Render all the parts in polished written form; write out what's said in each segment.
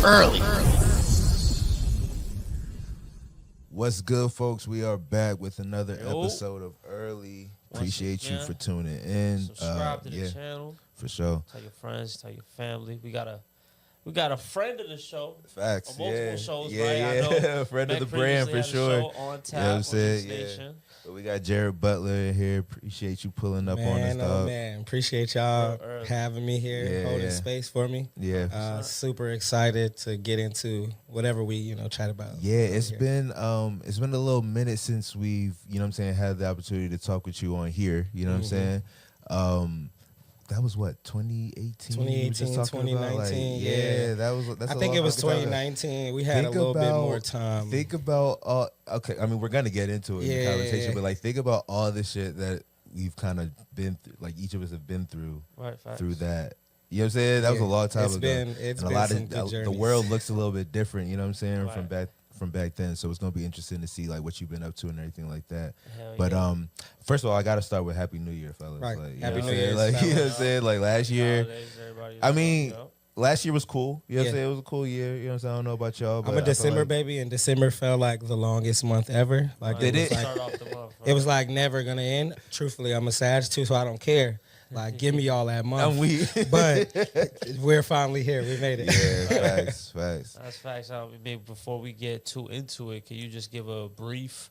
early. What's good, folks? We are back with another episode of Early. Appreciate you for tuning in. Subscribe to the channel. For sure. Tell your friends, tell your family. We got a friend of the show. Facts. On multiple shows, yeah, right? Yeah. I know friend of the brand for sure. On tap, you know what I'm saying? ItsNation. But we got Jarrett Butler in here. Appreciate you pulling up on us, dog. Man, appreciate y'all having me here, holding space for me. Yeah. Super excited to get into whatever we, chat about. Yeah, it's been a little minute since we've, had the opportunity to talk with you on here. You know what I'm saying? That was what, 2018? 2018, 2019, yeah. That's I think it was 2019. We had a little bit more time. Think about we're gonna get into it in the conversation, but like think about all the shit that we've kind of been through, like each of us have been through through that. You know what I'm saying? That was a long time ago. It's and been a lot some of good journeys. The world looks a little bit different, you know what I'm saying, from back then. So it's gonna be interesting to see like what you've been up to and everything like that. But first of all, I gotta start with Happy New Year, fellas. Right. Like, Happy New Year. Like, you know what I'm saying? Like last year, last year was cool. You know what I'm saying? It was a cool year. You know what I'm saying? I don't know about y'all, but I'm a December baby, and December felt like the longest month ever. Like Did it? It was like never gonna end. Truthfully, I'm a Sag too, so I don't care. Like, give me all that month. But we're finally here. We made it. Yeah, facts. That's facts. Maybe before we get too into it, can you just give a brief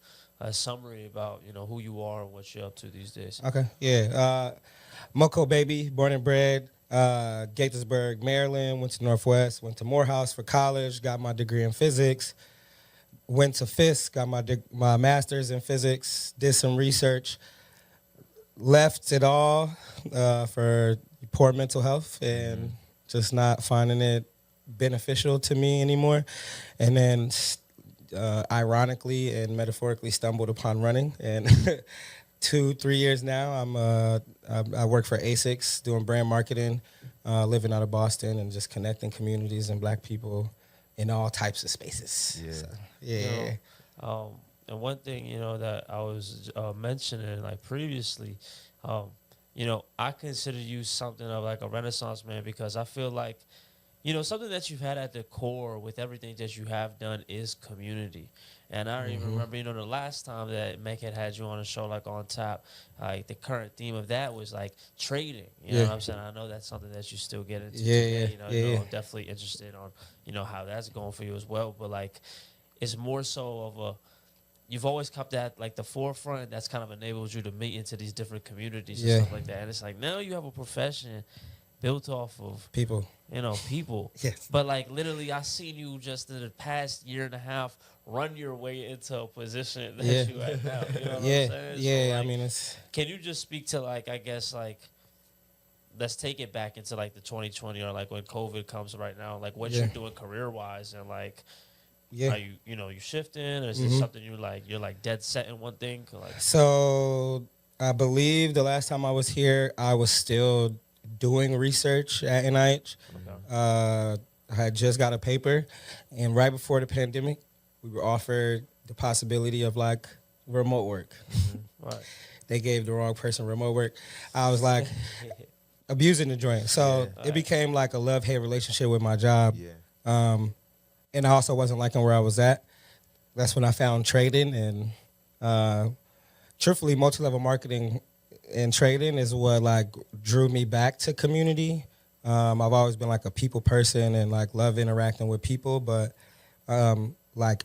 summary about, who you are and what you're up to these days? Okay, yeah. Moco baby, born and bred, Gaithersburg, Maryland, went to Northwest, went to Morehouse for college, got my degree in physics, went to Fisk, got my master's in physics, did some research, left it all for poor mental health and just not finding it beneficial to me anymore. And then ironically and metaphorically stumbled upon running. And 2-3 years now, I work for ASICS doing brand marketing, living out of Boston and just connecting communities and black people in all types of spaces. And one thing, that I was mentioning like previously, I consider you something of like a Renaissance man because I feel like, something that you've had at the core with everything that you have done is community. And I don't even remember, the last time that Meg had you on a show like On Tap, like the current theme of that was like trading. You know what I'm saying? I know that's something that you still get into today. I'm definitely interested on, how that's going for you as well. But like, it's more so of you've always kept that like the forefront that's kind of enabled you to meet into these different communities and stuff like that. And it's like now you have a profession built off of people. People. Yes. But like literally I seen you just in the past year and a half run your way into a position that you at now. You know what I'm saying? Yeah, So, like, it's... Can you just speak to like, I guess like, let's take it back into like the 2020 or like when COVID comes right now, like what you're doing career-wise and like, are you, you shifting or is this something you're like dead set in one thing? Like, so I believe the last time I was here, I was still doing research at NIH. I had just got a paper, and right before the pandemic, we were offered the possibility of like remote work. Right. They gave the wrong person remote work. I was like abusing the joint. So it became like a love-hate relationship with my job. And I also wasn't liking where I was at. That's when I found trading, and truthfully, multi-level marketing and trading is what like drew me back to community. I've always been like a people person and like love interacting with people, but like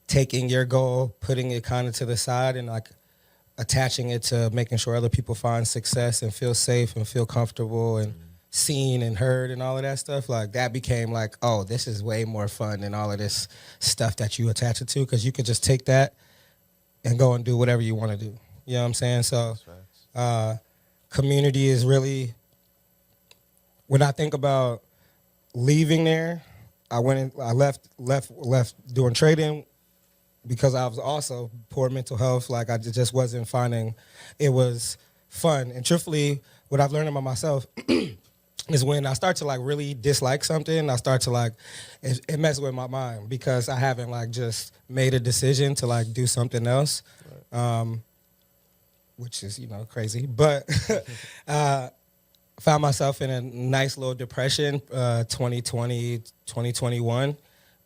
taking your goal, putting it kind of to the side and like attaching it to making sure other people find success and feel safe and feel comfortable and seen and heard and all of that stuff, like that became like, oh, this is way more fun than all of this stuff that you attach it to, because you could just take that and go and do whatever you want to do. You know what I'm saying? So community is really, when I think about leaving there, I left doing trading because I was also poor mental health. Like I just wasn't finding it was fun. And truthfully, what I've learned about myself is when I start to like really dislike something, I start to like, it messes with my mind because I haven't like just made a decision to like do something else, which is, crazy. But found myself in a nice little depression, 2020, 2021.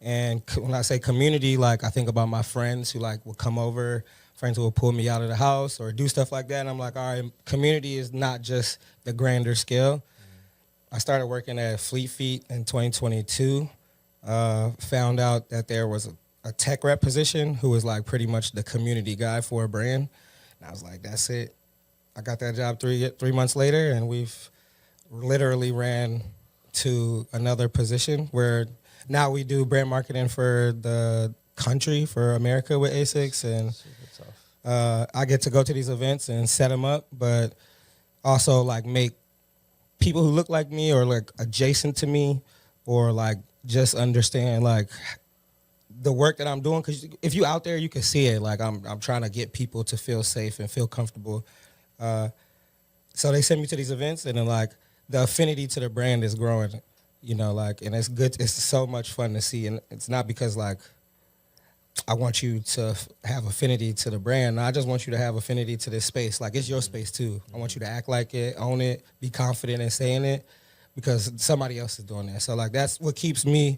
And when I say community, like I think about my friends who like would come over, friends who will pull me out of the house or do stuff like that. And I'm like, all right, community is not just the grander scale. I started working at Fleet Feet in 2022. Found out that there was a tech rep position who was like pretty much the community guy for a brand. And I was like, that's it. I got that job 3 months later, and we've literally ran to another position where now we do brand marketing for the country, for America with ASICS, and I get to go to these events and set them up, but also like make people who look like me or like adjacent to me or like just understand like the work that I'm doing. Because if you out there, you can see it. Like I'm trying to get people to feel safe and feel comfortable. So they send me to these events, and then like the affinity to the brand is growing, you know, like, and it's good. It's so much fun to see. And it's not because like I want you to have affinity to the brand. I just want you to have affinity to this space. Like it's your space too. I want you to act like it, own it, be confident in saying it, because somebody else is doing that. So like that's what keeps me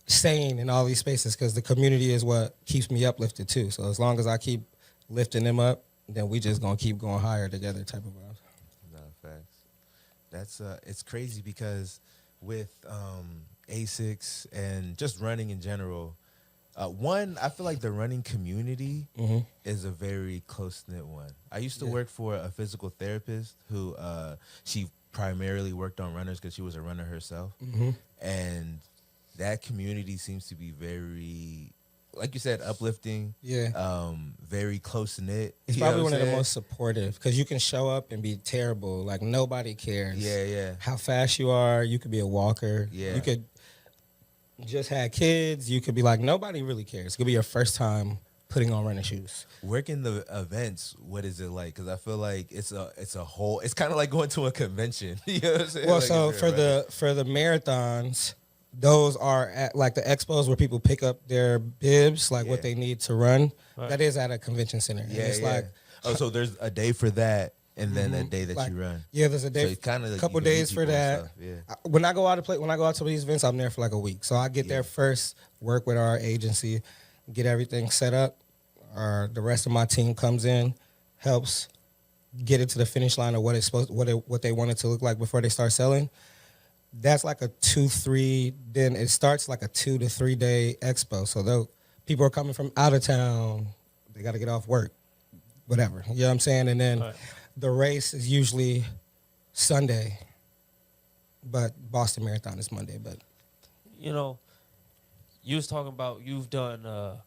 sane in all these spaces, because the community is what keeps me uplifted too. So as long as I keep lifting them up, then we just gonna keep going higher together type of vibe. No, facts. That's it's crazy because with ASICS and just running in general, one, I feel like the running community is a very close-knit one. I used to work for a physical therapist who she primarily worked on runners because she was a runner herself. And that community seems to be very, like you said, uplifting. Very close-knit. It's probably one of the most supportive, because you can show up and be terrible. Like nobody cares. How fast you are. You could be a walker. You could just have kids. You could be like, nobody really cares. It could be your first time putting on running shoes. Working the events, what is it like? Because I feel like it's a whole. It's kind of like going to a convention. You know what I'm saying? Well, like so for the marathons, those are at like the expos where people pick up their bibs, like what they need to run. That is at a convention center. It's like, so there's a day for that, and then a day that like, you run. There's a day, so a couple days for that. When I go out to these events, I'm there for like a week. So I get there first, work with our agency, get everything set up. The rest of my team comes in, helps get it to the finish line of what it's supposed, what they want it to look like before they start selling. That's like a 2-3. Then it starts like a 2 to 3 day expo. So people are coming from out of town. They got to get off work, whatever. You know what I'm saying? And then the race is usually Sunday, but Boston Marathon is Monday. But you know, you was talking about you've done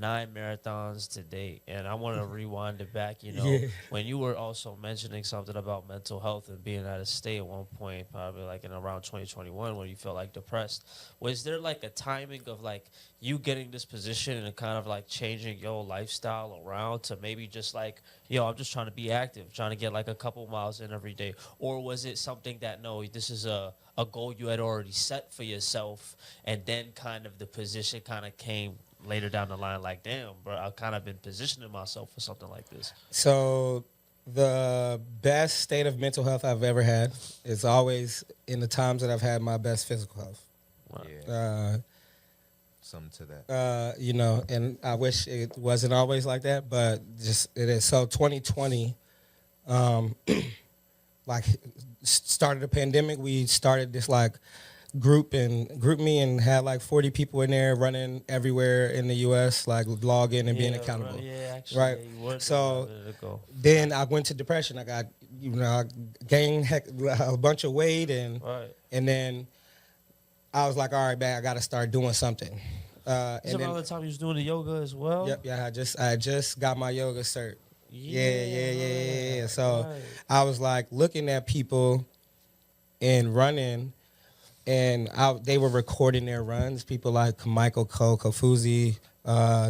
9 marathons to date, and I want to rewind it back. You know, when you were also mentioning something about mental health and being out of state at one point, probably like in around 2021, when you felt like depressed, was there like a timing of like you getting this position and kind of like changing your lifestyle around to maybe just like, yo, I'm just trying to be active, trying to get like a couple miles in every day? Or was it something that, no, this is a goal you had already set for yourself, and then kind of the position kind of came later down the line, like, damn, bro, I've kind of been positioning myself for something like this? So the best state of mental health I've ever had is always in the times that I've had my best physical health. Something to that. You know, and I wish it wasn't always like that, but just it is. So 2020, like, started the pandemic. We started this like group me and had like 40 people in there running everywhere in the U.S., like logging and being accountable. Right. So then I went to depression. I got, I gained a bunch of weight, and then I was like, all right, man, I got to start doing something. And then around the time you was doing the yoga as well? Yep. Yeah. I just got my yoga cert. Yeah. So I was like looking at people and running, and they were recording their runs. People like Michael Kofuzi,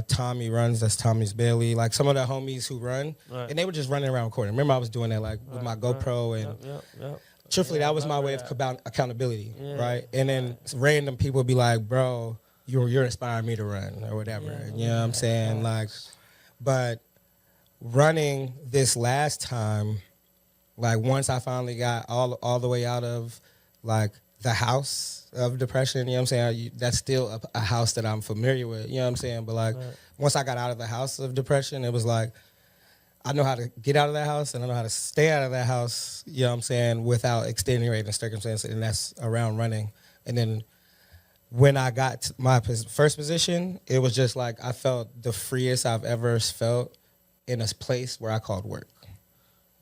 Tommy runs. That's Tommy's Bailey. Like some of the homies who run, and they were just running around recording. Remember, I was doing that like with my GoPro, and truthfully, that was my way of accountability, right? And then random people would be like, "Bro, you're inspiring me to run," or whatever. You know what I'm saying? Like, but running this last time Like once I finally got all the way out of like the house of depression, you know what I'm saying? That's still a house that I'm familiar with, you know what I'm saying? But like once I got out of the house of depression, it was like I know how to get out of that house and I know how to stay out of that house, you know what I'm saying, without extenuating circumstances, and that's around running. And then when I got to my first position, it was just like I felt the freest I've ever felt in a place where I called work.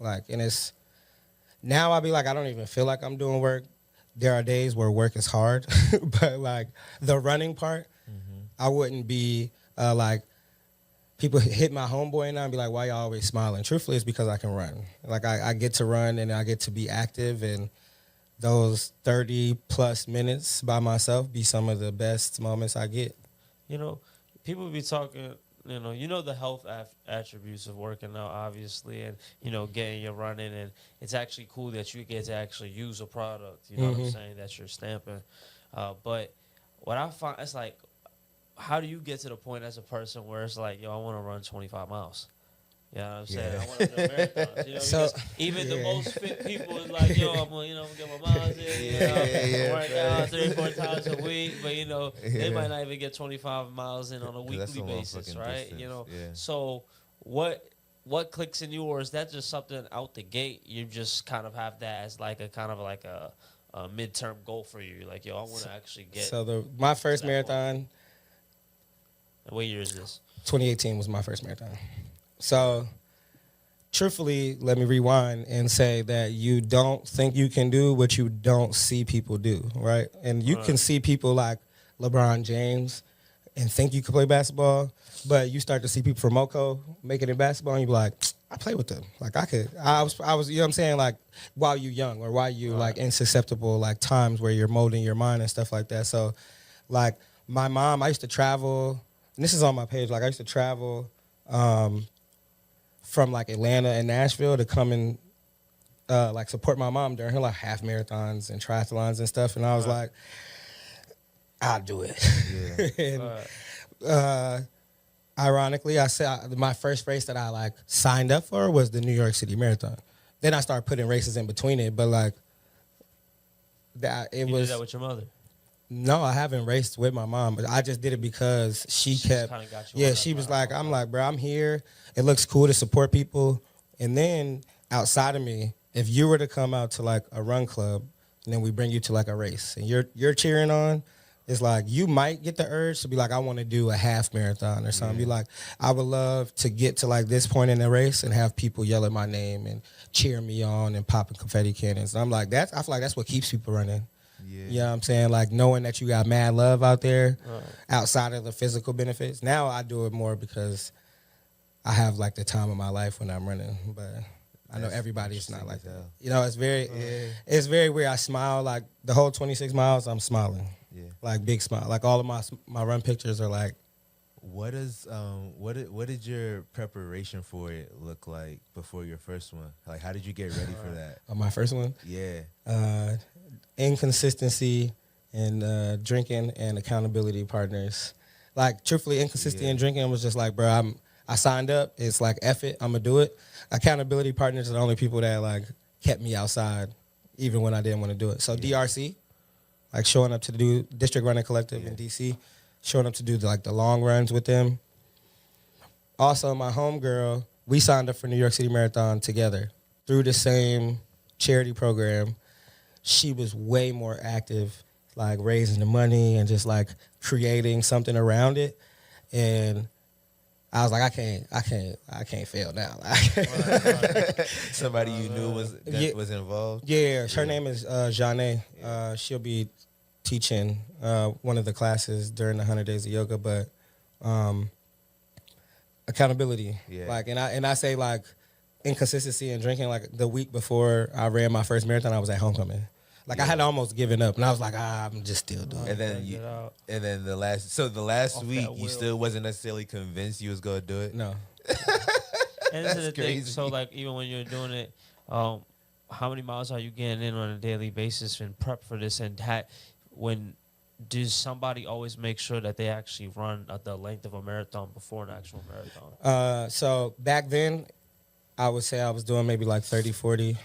Like, and it's, now I'll be like, I don't even feel like I'm doing work. There are days where work is hard, but like the running part, I wouldn't be like, people hit my homeboy and I'd be like, why y'all always smiling? Truthfully, it's because I can run. Like I get to run and I get to be active, and those 30 plus minutes by myself be some of the best moments I get. You know, people be talking, you know the health attributes of working out, obviously, and, getting your running, and it's actually cool that you get to actually use a product, you know what I'm saying, that you're stamping. But what I find, it's like, how do you get to the point as a person where it's like, yo, I want to run 25 miles? You know what I'm saying? I want to do marathons. So, because even the most fit people is like, yo, I'm going to get my miles in. Work out 3-4 times a week. But, they might not even get 25 miles in on a weekly basis, right? So what clicks in you, or is that just something out the gate? You just kind of have that as like a kind of like a midterm goal for you. Like, yo, I want to actually get. So my first marathon. What year is this? 2018 was my first marathon. So, truthfully, let me rewind and say that you don't think you can do what you don't see people do, right? And you can see people like LeBron James and think you can play basketball, but you start to see people from Moco make it in basketball, and you be like, I play with them. Like I was, you know what I'm saying? Like while you young, or while you like in susceptible like times where you're molding your mind and stuff like that. So, like my mom, I used to travel. And this is on my page. Like I used to travel from like Atlanta and Nashville to come and like support my mom during her like half marathons and triathlons and stuff. And I was like, I'll do it. And ironically, I said my first race that I like signed up for was the New York City Marathon. Then I started putting races in between it, but like that it was. You did that with your mother? No, I haven't raced with my mom, but I just did it because she kept. Yeah, she was like, I'm like, bro, I'm here. It looks cool to support people. And then outside of me, if you were to come out to like a run club, and then we bring you to like a race, and you're cheering on, it's like you might get the urge to be like, I want to do a half marathon or something. Be like, I would love to get to like this point in the race and have people yell at my name and cheer me on and popping confetti cannons. And I'm like, I feel like that's what keeps people running. Yeah. You know what I'm saying? Like knowing that you got mad love out there outside of the physical benefits. Now I do it more because I have like the time of my life when I'm running. But I know everybody's not like that. It's very weird. I smile like the whole 26 miles, I'm smiling. Yeah. Like big smile. Like all of my run pictures are like. What did your preparation for it look like before your first one? Like how did you get ready for that? My first one? Yeah. Inconsistency and drinking and accountability partners. Like truthfully, inconsistency and drinking was just like, bro, I signed up. It's like, F it, I'm gonna do it. Accountability partners are the only people that like kept me outside, even when I didn't want to do it. So DRC, like showing up to do District Running Collective in DC, showing up to do the long runs with them. Also, my homegirl, we signed up for New York City Marathon together through the same charity program. She was way more active, like raising the money and just like creating something around it. And I was like, I can't fail now. Somebody you knew was involved? Yeah, her name is Jarrhett. She'll be teaching one of the classes during the 100 Days of Yoga, but accountability. Yeah. Like, and I say like inconsistency and drinking. Like the week before I ran my first marathon, I was at homecoming. Like I had almost given up, and I was like, I'm just still doing it. And then the last week, you still wasn't necessarily convinced you was gonna do it. No. And this is the thing. So like even when you're doing it, how many miles are you getting in on a daily basis in prep for this? And does somebody always make sure that they actually run at the length of a marathon before an actual marathon? So back then, I would say I was doing maybe like 30, 40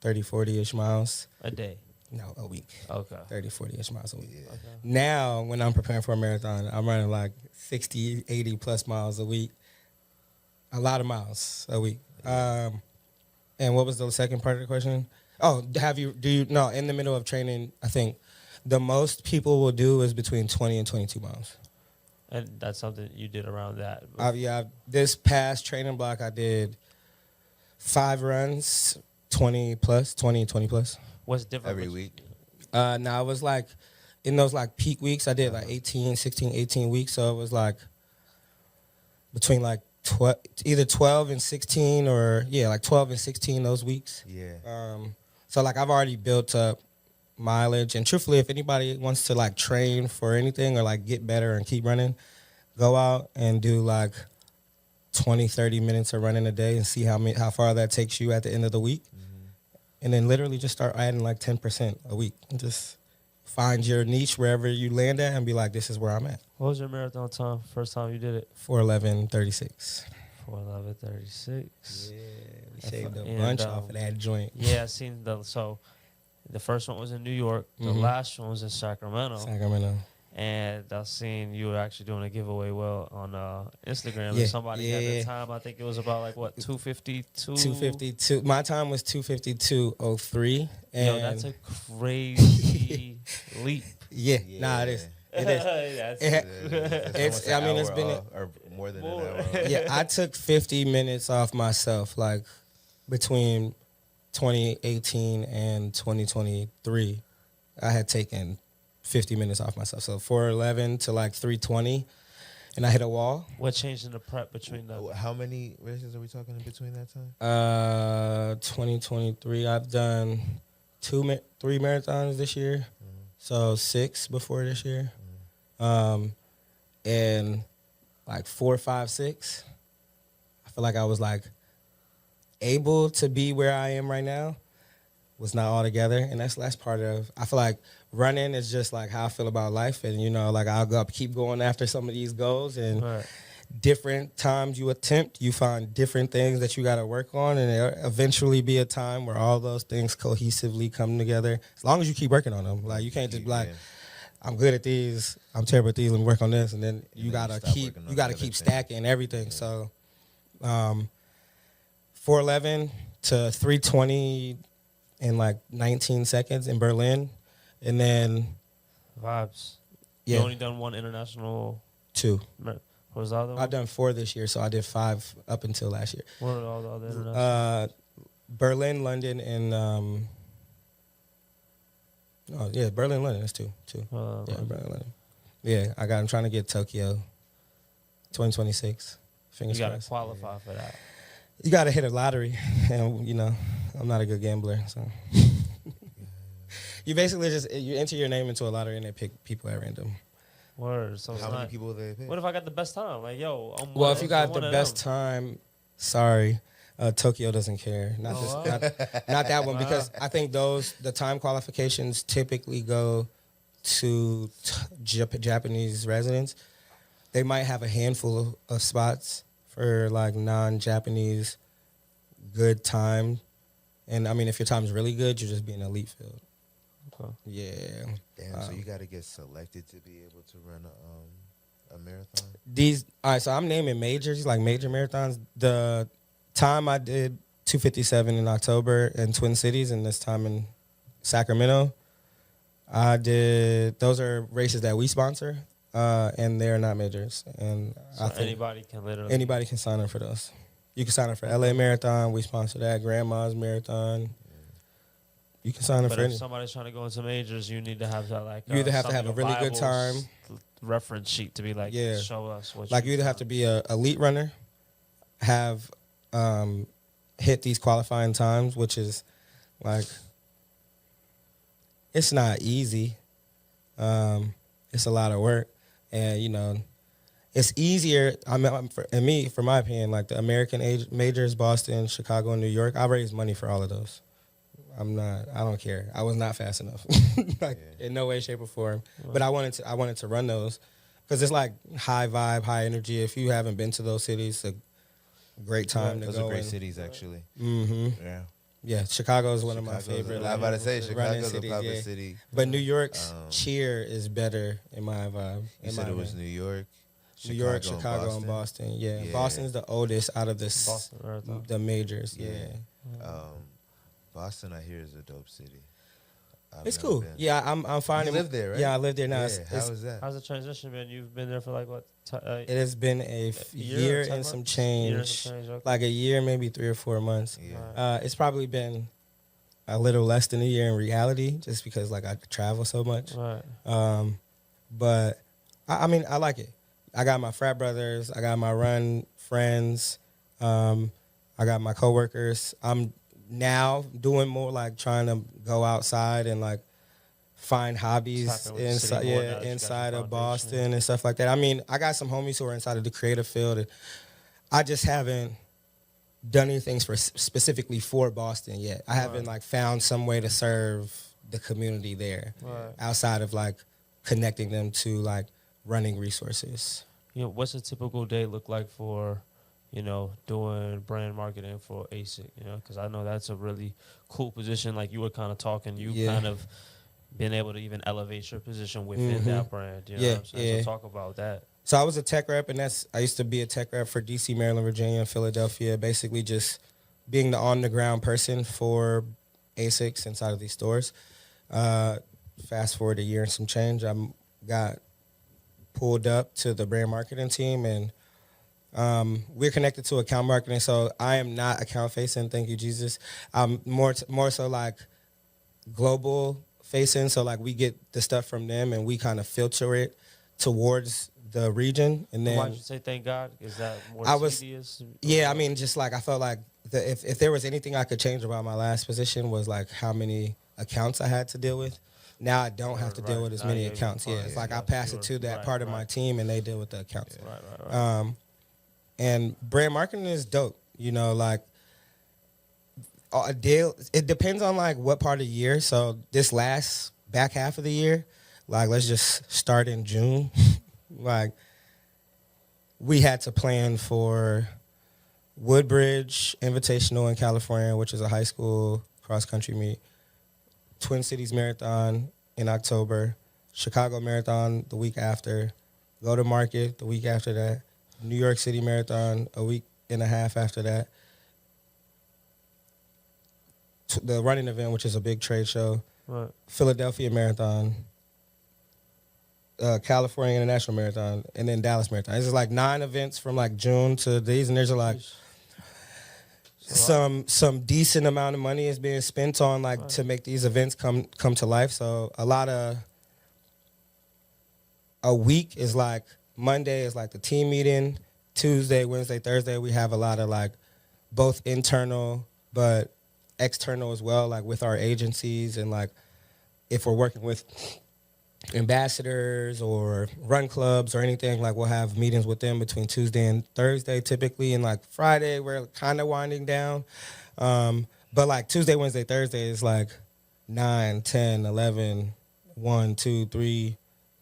30, 40-ish miles. A day. No, a week. Okay. 30, 40-ish miles a week. Yeah. Okay. Now, when I'm preparing for a marathon, I'm running like 60, 80 plus miles a week. A lot of miles a week. And what was the second part of the question? Oh, in the middle of training, I think the most people will do is between 20 and 22 miles. And that's something you did around that. This past training block, I did 5 runs, 20 plus. What's different Every week? Now, it was like, in those like peak weeks, I did like 18 weeks. So it was like between like either 12 and 16 or, like 12 and 16 those weeks. Yeah. So like I've already built up mileage. And truthfully, if anybody wants to like train for anything or like get better and keep running, go out and do like 20, 30 minutes of running a day and see how far that takes you at the end of the week. And then literally just start adding like 10% a week. And just find your niche wherever you land at and be like, this is where I'm at. What was your marathon time? First time you did it? 4:11:36. 4:11:36. Yeah, we shaved a bunch off of that joint. Yeah, I seen so the first one was in New York. The last one was in Sacramento. And I seen you were actually doing a giveaway on Instagram. Yeah, and somebody had the time. I think it was about like what 2:52. 2:52. My time was 2:52:03. Yo, that's a crazy leap. Yeah, nah, it is. It is. It's been or more than an hour. Yeah, I took 50 minutes off myself, like between 2018 and 2023. I had taken 50 minutes off myself. So 4:11 to like 3:20, and I hit a wall. What changed in the prep between the? How many races are we talking in between that time? 2023. I've done 3 marathons this year, so 6 before this year, and like 4, 5, 6. I feel like I was like able to be where I am right now. Was not all together, and that's part of. I feel like running is just like how I feel about life, and like I'll keep going after some of these goals, and different times you attempt, you find different things that you got to work on, and there'll eventually be a time where all those things cohesively come together. As long as you keep working on them, like you can't just be like, I'm good at these, I'm terrible at these, let me work on this, and then you gotta keep stacking everything. Yeah. So, 4:11 to 3:20 in like 19 seconds in Berlin. And then vibes. Yeah. You only done one international? 2. What was the other one? I've done 4 this year, so I did 5 up until last year. What are all the other international? Berlin, London, and Berlin, London. That's 2. Berlin, London. Yeah, I'm trying to get Tokyo 2026. Fingers crossed. You got to qualify for that. You got to hit a lottery, and I'm not a good gambler, so. You basically you enter your name into a lottery and they pick people at random. Word. So how many people they pick? What if I got the best time? Like, if you got the best time, sorry, Tokyo doesn't care. Not that one, because I think the time qualifications typically go to Japanese residents. They might have a handful of spots for like non-Japanese good time. And I mean, if your time's really good, you'll just be in elite field. Okay. Yeah. Damn, so you got to get selected to be able to run a marathon? All right, so I'm naming majors, like major marathons. The time I did 2:57 in October in Twin Cities, and this time in Sacramento, those are races that we sponsor, and they're not majors. And so I think anybody can sign up for those. You can sign up for LA Marathon. We sponsor that. Grandma's Marathon. You can sign up for anything. But if somebody's trying to go into majors, you need to have that you either have to have a really good time reference sheet to be like, show us what. Like you either have to be a elite runner, have hit these qualifying times, which is like it's not easy. It's a lot of work, and it's easier. For my opinion, like the American majors, Boston, Chicago, and New York. I raised money for all of those. I don't care. I was not fast enough, in no way, shape, or form. Right. But I wanted to run those because it's like high vibe, high energy. If you haven't been to those cities, it's a great time to go. Those are great cities, actually. Mm-hmm. Yeah, Chicago is one of my favorite. I was about to say running Chicago's a cities, popular yeah. city. But New York's cheer is better in my vibe. You said it was New York, New York, Chicago, and Boston. Yeah. Boston's the oldest out of the majors. Yeah. Boston, I hear, is a dope city. It's cool. Been. Yeah, I'm finding. You live there, right? Yeah, I live there now. Yeah. How is that? How's the transition been? You've been there for like what? It has been a year and some change. Okay. Like a year, maybe 3 or 4 months. Yeah. It's probably been a little less than a year in reality, just because like I travel so much. Right. But I mean, I like it. I got my frat brothers. I got my run friends. I got my coworkers. I'm now doing more like trying to go outside and like find hobbies inside of Boston and stuff like that. I mean, I got some homies who are inside of the creative field, and I just haven't done anything specifically for Boston yet. I haven't like found some way to serve the community there outside of like connecting them to like running resources. You know, what's a typical day look like for, you know, doing brand marketing for ASIC? You know, because I know that's a really cool position. Like you were kind of talking, kind of been able to even elevate your position within that brand. You know what I'm saying? So talk about that. So I was a tech rep, and I used to be a tech rep for DC, Maryland, Virginia, and Philadelphia, basically just being the on-the-ground person for ASICs inside of these stores. Fast forward a year and some change, I got pulled up to the brand marketing team, and we're connected to account marketing, so I am not account facing, thank you, Jesus. I'm more so like global facing, so like we get the stuff from them and we kind of filter it towards the region. And then why'd you say thank God? Is that more tedious? Yeah, I mean, just like I felt like if there was anything I could change about my last position was like how many accounts I had to deal with. Now I don't have to deal with as many accounts. Yeah, it's like I pass it to that part of my team and they deal with the accounts. Right. And brand marketing is dope. You know, like a deal. It depends on like what part of the year. So this last back half of the year, like let's just start in June. Like we had to plan for Woodbridge Invitational in California, which is a high school cross country meet. Twin Cities Marathon in October, Chicago Marathon the week after, Go to Market the week after that, New York City Marathon a week and a half after that, the running event, which is a big trade show, Philadelphia Marathon, California International Marathon, and then Dallas Marathon. It's just like 9 events from like June to these, and there's like some decent amount of money is being spent on like to make these events come to life. So a week is like Monday is like the team meeting. Tuesday, Wednesday, Thursday we have a lot of like both internal but external as well, like with our agencies, and like if we're working with ambassadors or run clubs or anything, like we'll have meetings with them between Tuesday and Thursday typically, and like Friday we're kind of winding down, but like Tuesday, Wednesday, Thursday is like 9, 10, 11, 1, 2, 3,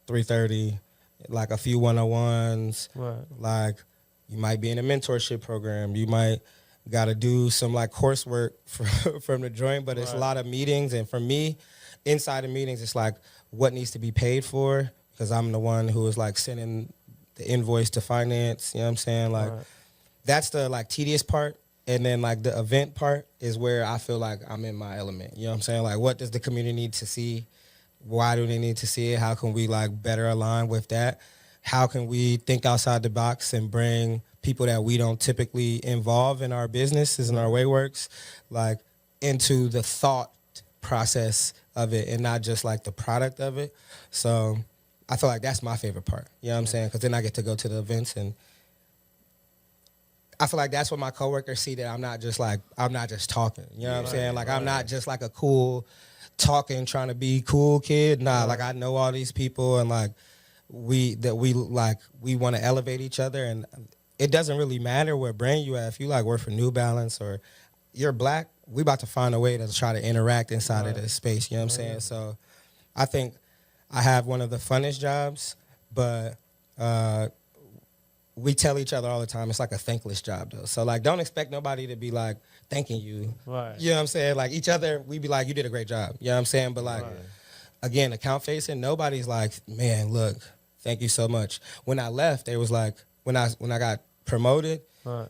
3:30, like a few one-on-ones. Like you might be in a mentorship program, you might got to do some like coursework from the joint, but it's a lot of meetings. And for me, inside of meetings, it's like what needs to be paid for, because I'm the one who is like sending the invoice to finance. You know what I'm saying? Like that's the like tedious part. And then like the event part is where I feel like I'm in my element. You know what I'm saying? Like what does the community need to see? Why do they need to see it? How can we like better align with that? How can we think outside the box and bring people that we don't typically involve in our businesses and our way works, like into the thought process of it and not just like the product of it. So I feel like that's my favorite part. You know what I'm saying? Because then I get to go to the events, and I feel like that's what my coworkers see, that I'm not just talking. You know what I'm saying? Like I'm not just like a cool talking, trying to be cool kid. Nah, like I know all these people, and like we want to elevate each other. And it doesn't really matter what brand you have. If you like work for New Balance or you're black, we about to find a way to try to interact inside of this space. You know what I'm saying? So I think I have one of the funnest jobs, but we tell each other all the time, it's like a thankless job though. So like, don't expect nobody to be like thanking you. Right. You know what I'm saying? Like each other, we be like, you did a great job. You know what I'm saying? But like, again, account facing, nobody's like, man, look, thank you so much. When I left, they was like, when I got promoted,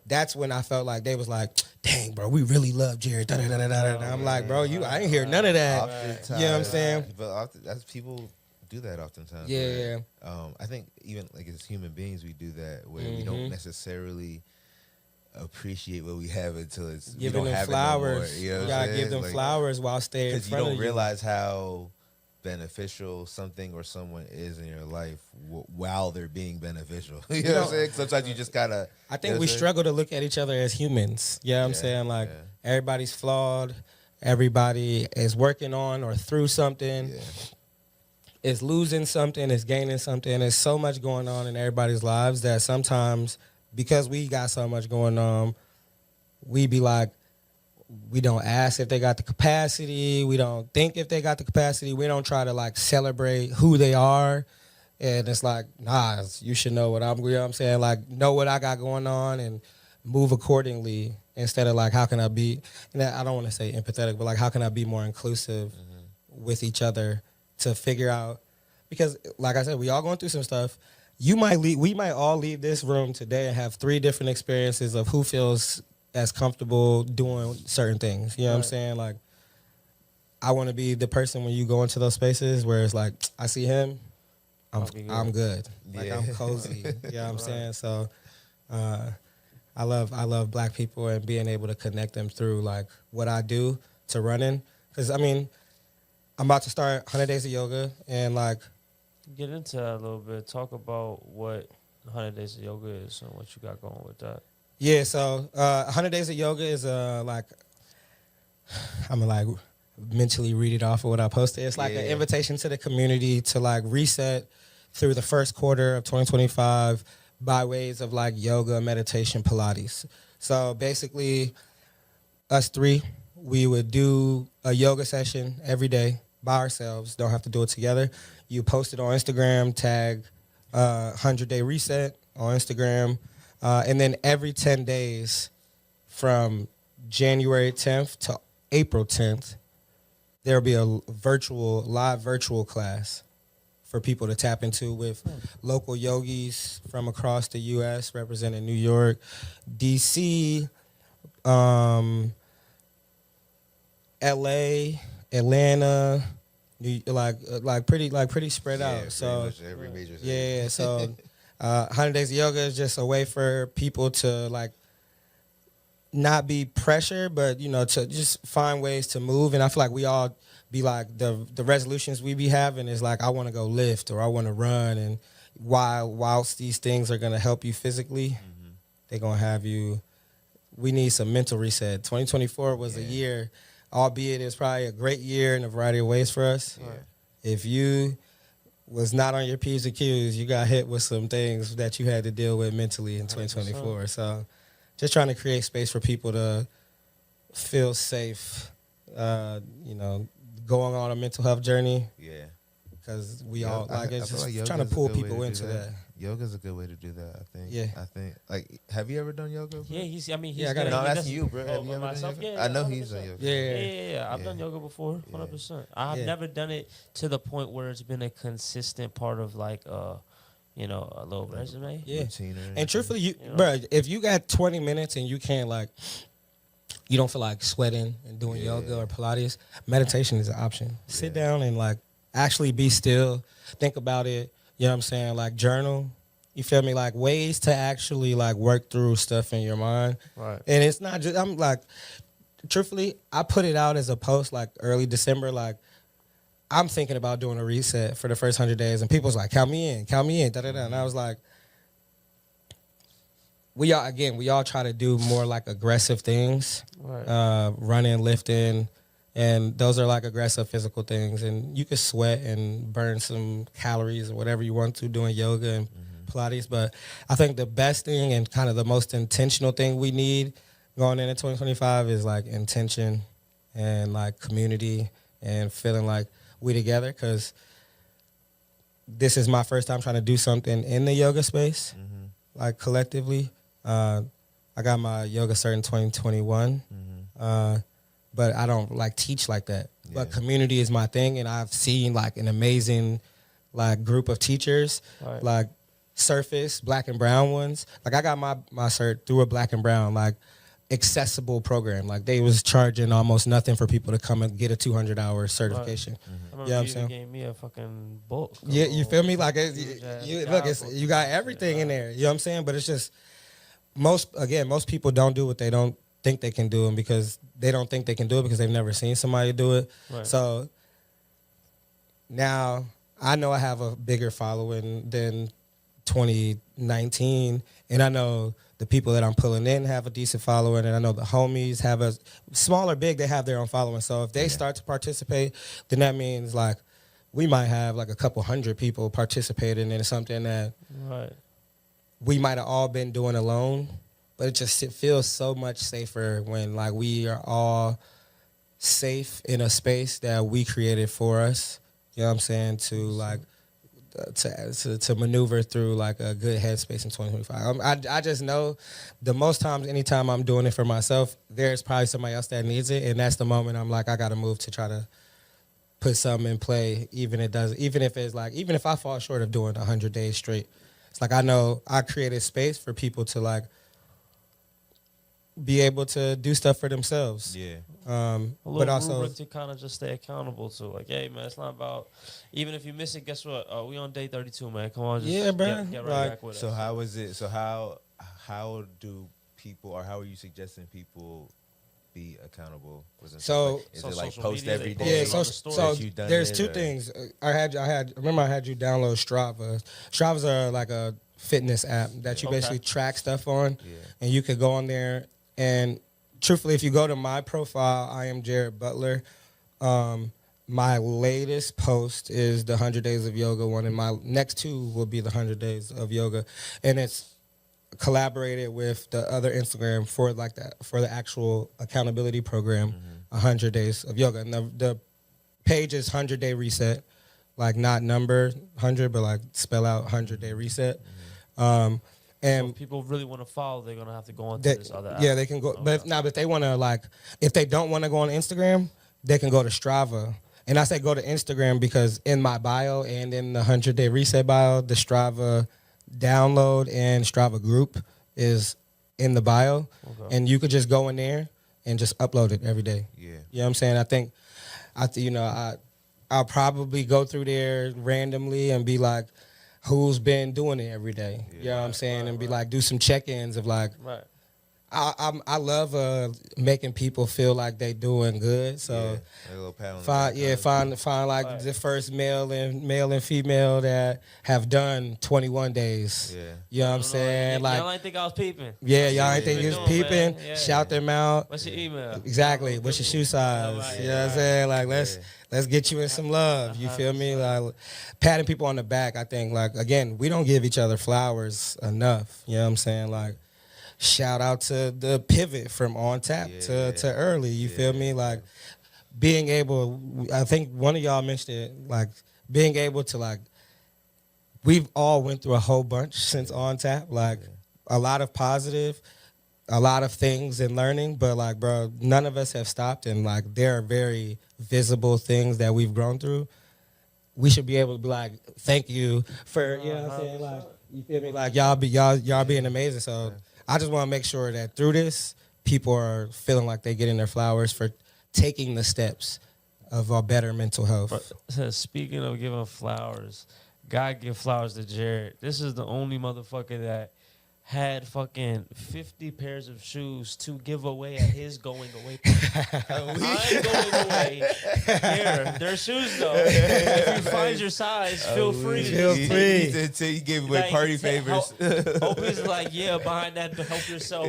that's when I felt like they was like, dang, bro, we really love Jarrett. Da, da, da, da, da. I'm like, bro, I ain't hear none of that. Oftentimes, you know what I'm saying? But often, that's people do that oftentimes. Yeah. I think even like as human beings, we do that where we don't necessarily appreciate what we have until it's giving we don't them have flowers. It no more, you know you gotta give them like, flowers while staying in because front you of don't you. realize how beneficial something or someone is in your life while they're being beneficial. You know what I'm saying? Sometimes you just gotta. I think we struggle to look at each other as humans. You know what I'm saying? Like everybody's flawed. Everybody is working on or through something. Yeah. Is losing something, is gaining something. There's so much going on in everybody's lives that sometimes, because we got so much going on, we be like, we don't ask if they got the capacity. We don't think if they got the capacity. We don't try to like celebrate who they are. And it's like, nah, you should know what you know what I'm saying? Like, know what I got going on and move accordingly instead of like, how can I be, and I don't want to say empathetic, but like, how can I be more inclusive with each other to figure out, because like I said, we all going through some stuff. We might all leave this room today and have 3 different experiences of who feels as comfortable doing certain things. You know what I'm saying? Like, I want to be the person when you go into those spaces where it's like, I see him, I'm good. Like, I'm cozy. You know what I'm saying? So, I love Black people and being able to connect them through like what I do to running. Because I mean, I'm about to start 100 Days of Yoga and like get into that a little bit. Talk about what 100 Days of Yoga is and what you got going with that. Yeah, so 100 Days of Yoga is like, I'm gonna like mentally read it off of what I posted. It's like an invitation to the community to like reset through the first quarter of 2025 by ways of like yoga, meditation, Pilates. So basically, us 3, we would do a yoga session every day by ourselves. Don't have to do it together. You post it on Instagram, tag 100 Day Reset on Instagram. And then every 10 days from January 10th to April 10th, there'll be a live virtual class for people to tap into with local yogis from across the U.S. representing New York, D.C., L.A., Atlanta, pretty spread out. So every major city. so 100 Days of Yoga is just a way for people to like not be pressured, but you know, to just find ways to move. And I feel like we all be like the resolutions we be having is like, I want to go lift or I want to run, and whilst these things are gonna help you physically, they're gonna have you. We need some mental reset. 2024 was a year, albeit it's probably a great year in a variety of ways for us. If you was not on your P's and Q's, you got hit with some things that you had to deal with mentally in 2024. 100%. So just trying to create space for people to feel safe, going on a mental health journey. Yeah. Because we all, it's just like trying to pull people into that. Yoga's a good way to do that, I think. Yeah. I think, like, have you ever done yoga? Yeah, he's I got it. No, I'm asking you, bro. Have you ever myself? done yoga? Yeah, I know 100%. he's done yoga. Yeah. I've done yoga before, 100%. I've never done it to the point where it's been a consistent part of, like, a little resume. Yeah. Routine and truthfully, bro, if you got 20 minutes and you can't, like, you don't feel like sweating and doing yoga or Pilates, meditation is an option. Sit down and, like, actually be still, think about it, you know what I'm saying, like journal, you feel me, like ways to actually like work through stuff in your mind. Right. And it's not just, I'm like, truthfully, I put it out as a post like early December, like I'm thinking about doing a reset for the first 100 days, and people's like, count me in, da-da-da, and I was like, we all try to do more like aggressive things, right. Running, lifting, and those are like aggressive physical things. And you can sweat and burn some calories or whatever you want to doing yoga and Pilates. But I think the best thing and kind of the most intentional thing we need going into 2025 is like intention and like community and feeling like we together. Because this is my first time trying to do something in the yoga space. like collectively. I got my yoga cert in 2021, but I don't like teach like that. Yeah. But community is my thing, and I've seen like an amazing like group of teachers, like Surface, Black and Brown ones. Like I got my cert through a Black and Brown like accessible program. Like they was charging almost nothing for people to come and get a 200-hour certification. I remember you even gave me a fucking book. Yeah, you feel me? Like you got everything in there. You know what I'm saying? But it's just most people don't do what they don't think they can do, and because they don't think they can do it because they've never seen somebody do it. Right. So now I know I have a bigger following than 2019, and I know the people that I'm pulling in have a decent following, and I know the homies have a small or big, they have their own following. So if they start to participate, then that means like we might have like a couple hundred people participating in something that we might have all been doing alone. But it feels so much safer when like we are all safe in a space that we created for us. You know what I'm saying? To like to maneuver through like a good headspace in 2025. I just know the most times, anytime I'm doing it for myself, there's probably somebody else that needs it, and that's the moment I'm like, I got to move to try to put something in play, even if I fall short of doing 100 days straight. It's like I know I created space for people to like be able to do stuff for themselves. Yeah. But also to kind of just stay accountable to, like, hey man, it's not about, even if you miss it, guess what? We on day 32, man. Come on, just get right back with us. So how is it? So how do people, or how are you suggesting people be accountable? So is it like post every day? Yeah. So there's two things. I had you download Strava. Strava's like a fitness app that you basically track stuff on, and you could go on there. And truthfully, if you go to my profile, I am Jarrett Butler. My latest post is the 100 Days of Yoga one, and my next two will be the 100 Days of Yoga. And it's collaborated with the other Instagram for like that, for the actual accountability program, 100 Days of Yoga. And the page is 100 Day Reset, like not number 100, but like spell out 100 Day Reset. And so if people really want to follow, they're gonna have to go on to this other app. Yeah, they can go. Okay. But if they want to, like, if they don't want to go on Instagram, they can go to Strava. And I say go to Instagram because in my bio and in the 100 Day Reset bio, the Strava download and Strava group is in the bio. Okay. And you could just go in there and just upload it every day. Yeah. You know what I'm saying? I think, I'll probably go through there randomly and be like, who's been doing it every day? You know what I'm saying? And be like, do some check-ins of like, I love making people feel like they doing good. So find like the first male and female that have done 21 days. Yeah. You know what I'm saying? Like, y'all ain't think I was peeping. Yeah, y'all ain't think you was peeping. Yeah. Shout them out. What's your email? Exactly. What's your shoe size? You know what I'm saying? Like, let's get you in some love. You feel me? Like, patting people on the back, I think, like, again, we don't give each other flowers enough. You know what I'm saying? Like, shout out to the pivot from on tap to early. You feel me? Like, being able, I think one of y'all mentioned it, like, being able to, like, we've all went through a whole bunch since on tap. Like, a lot of positive, a lot of things in learning, but, like, bro, none of us have stopped. And, like, there are very visible things that we've grown through. We should be able to be like, thank you for, you know what I'm saying? Like, you feel me? Like, y'all being amazing. So I just want to make sure that through this, people are feeling like they're getting their flowers for taking the steps of a better mental health. Speaking of giving flowers, God give flowers to Jarrett. This is the only motherfucker that had fucking 50 pairs of shoes to give away at his going away party. I'm going away. Here, there's shoes though. If you find your size, feel free. He gave away party favors. Hope is like, behind that to help yourself.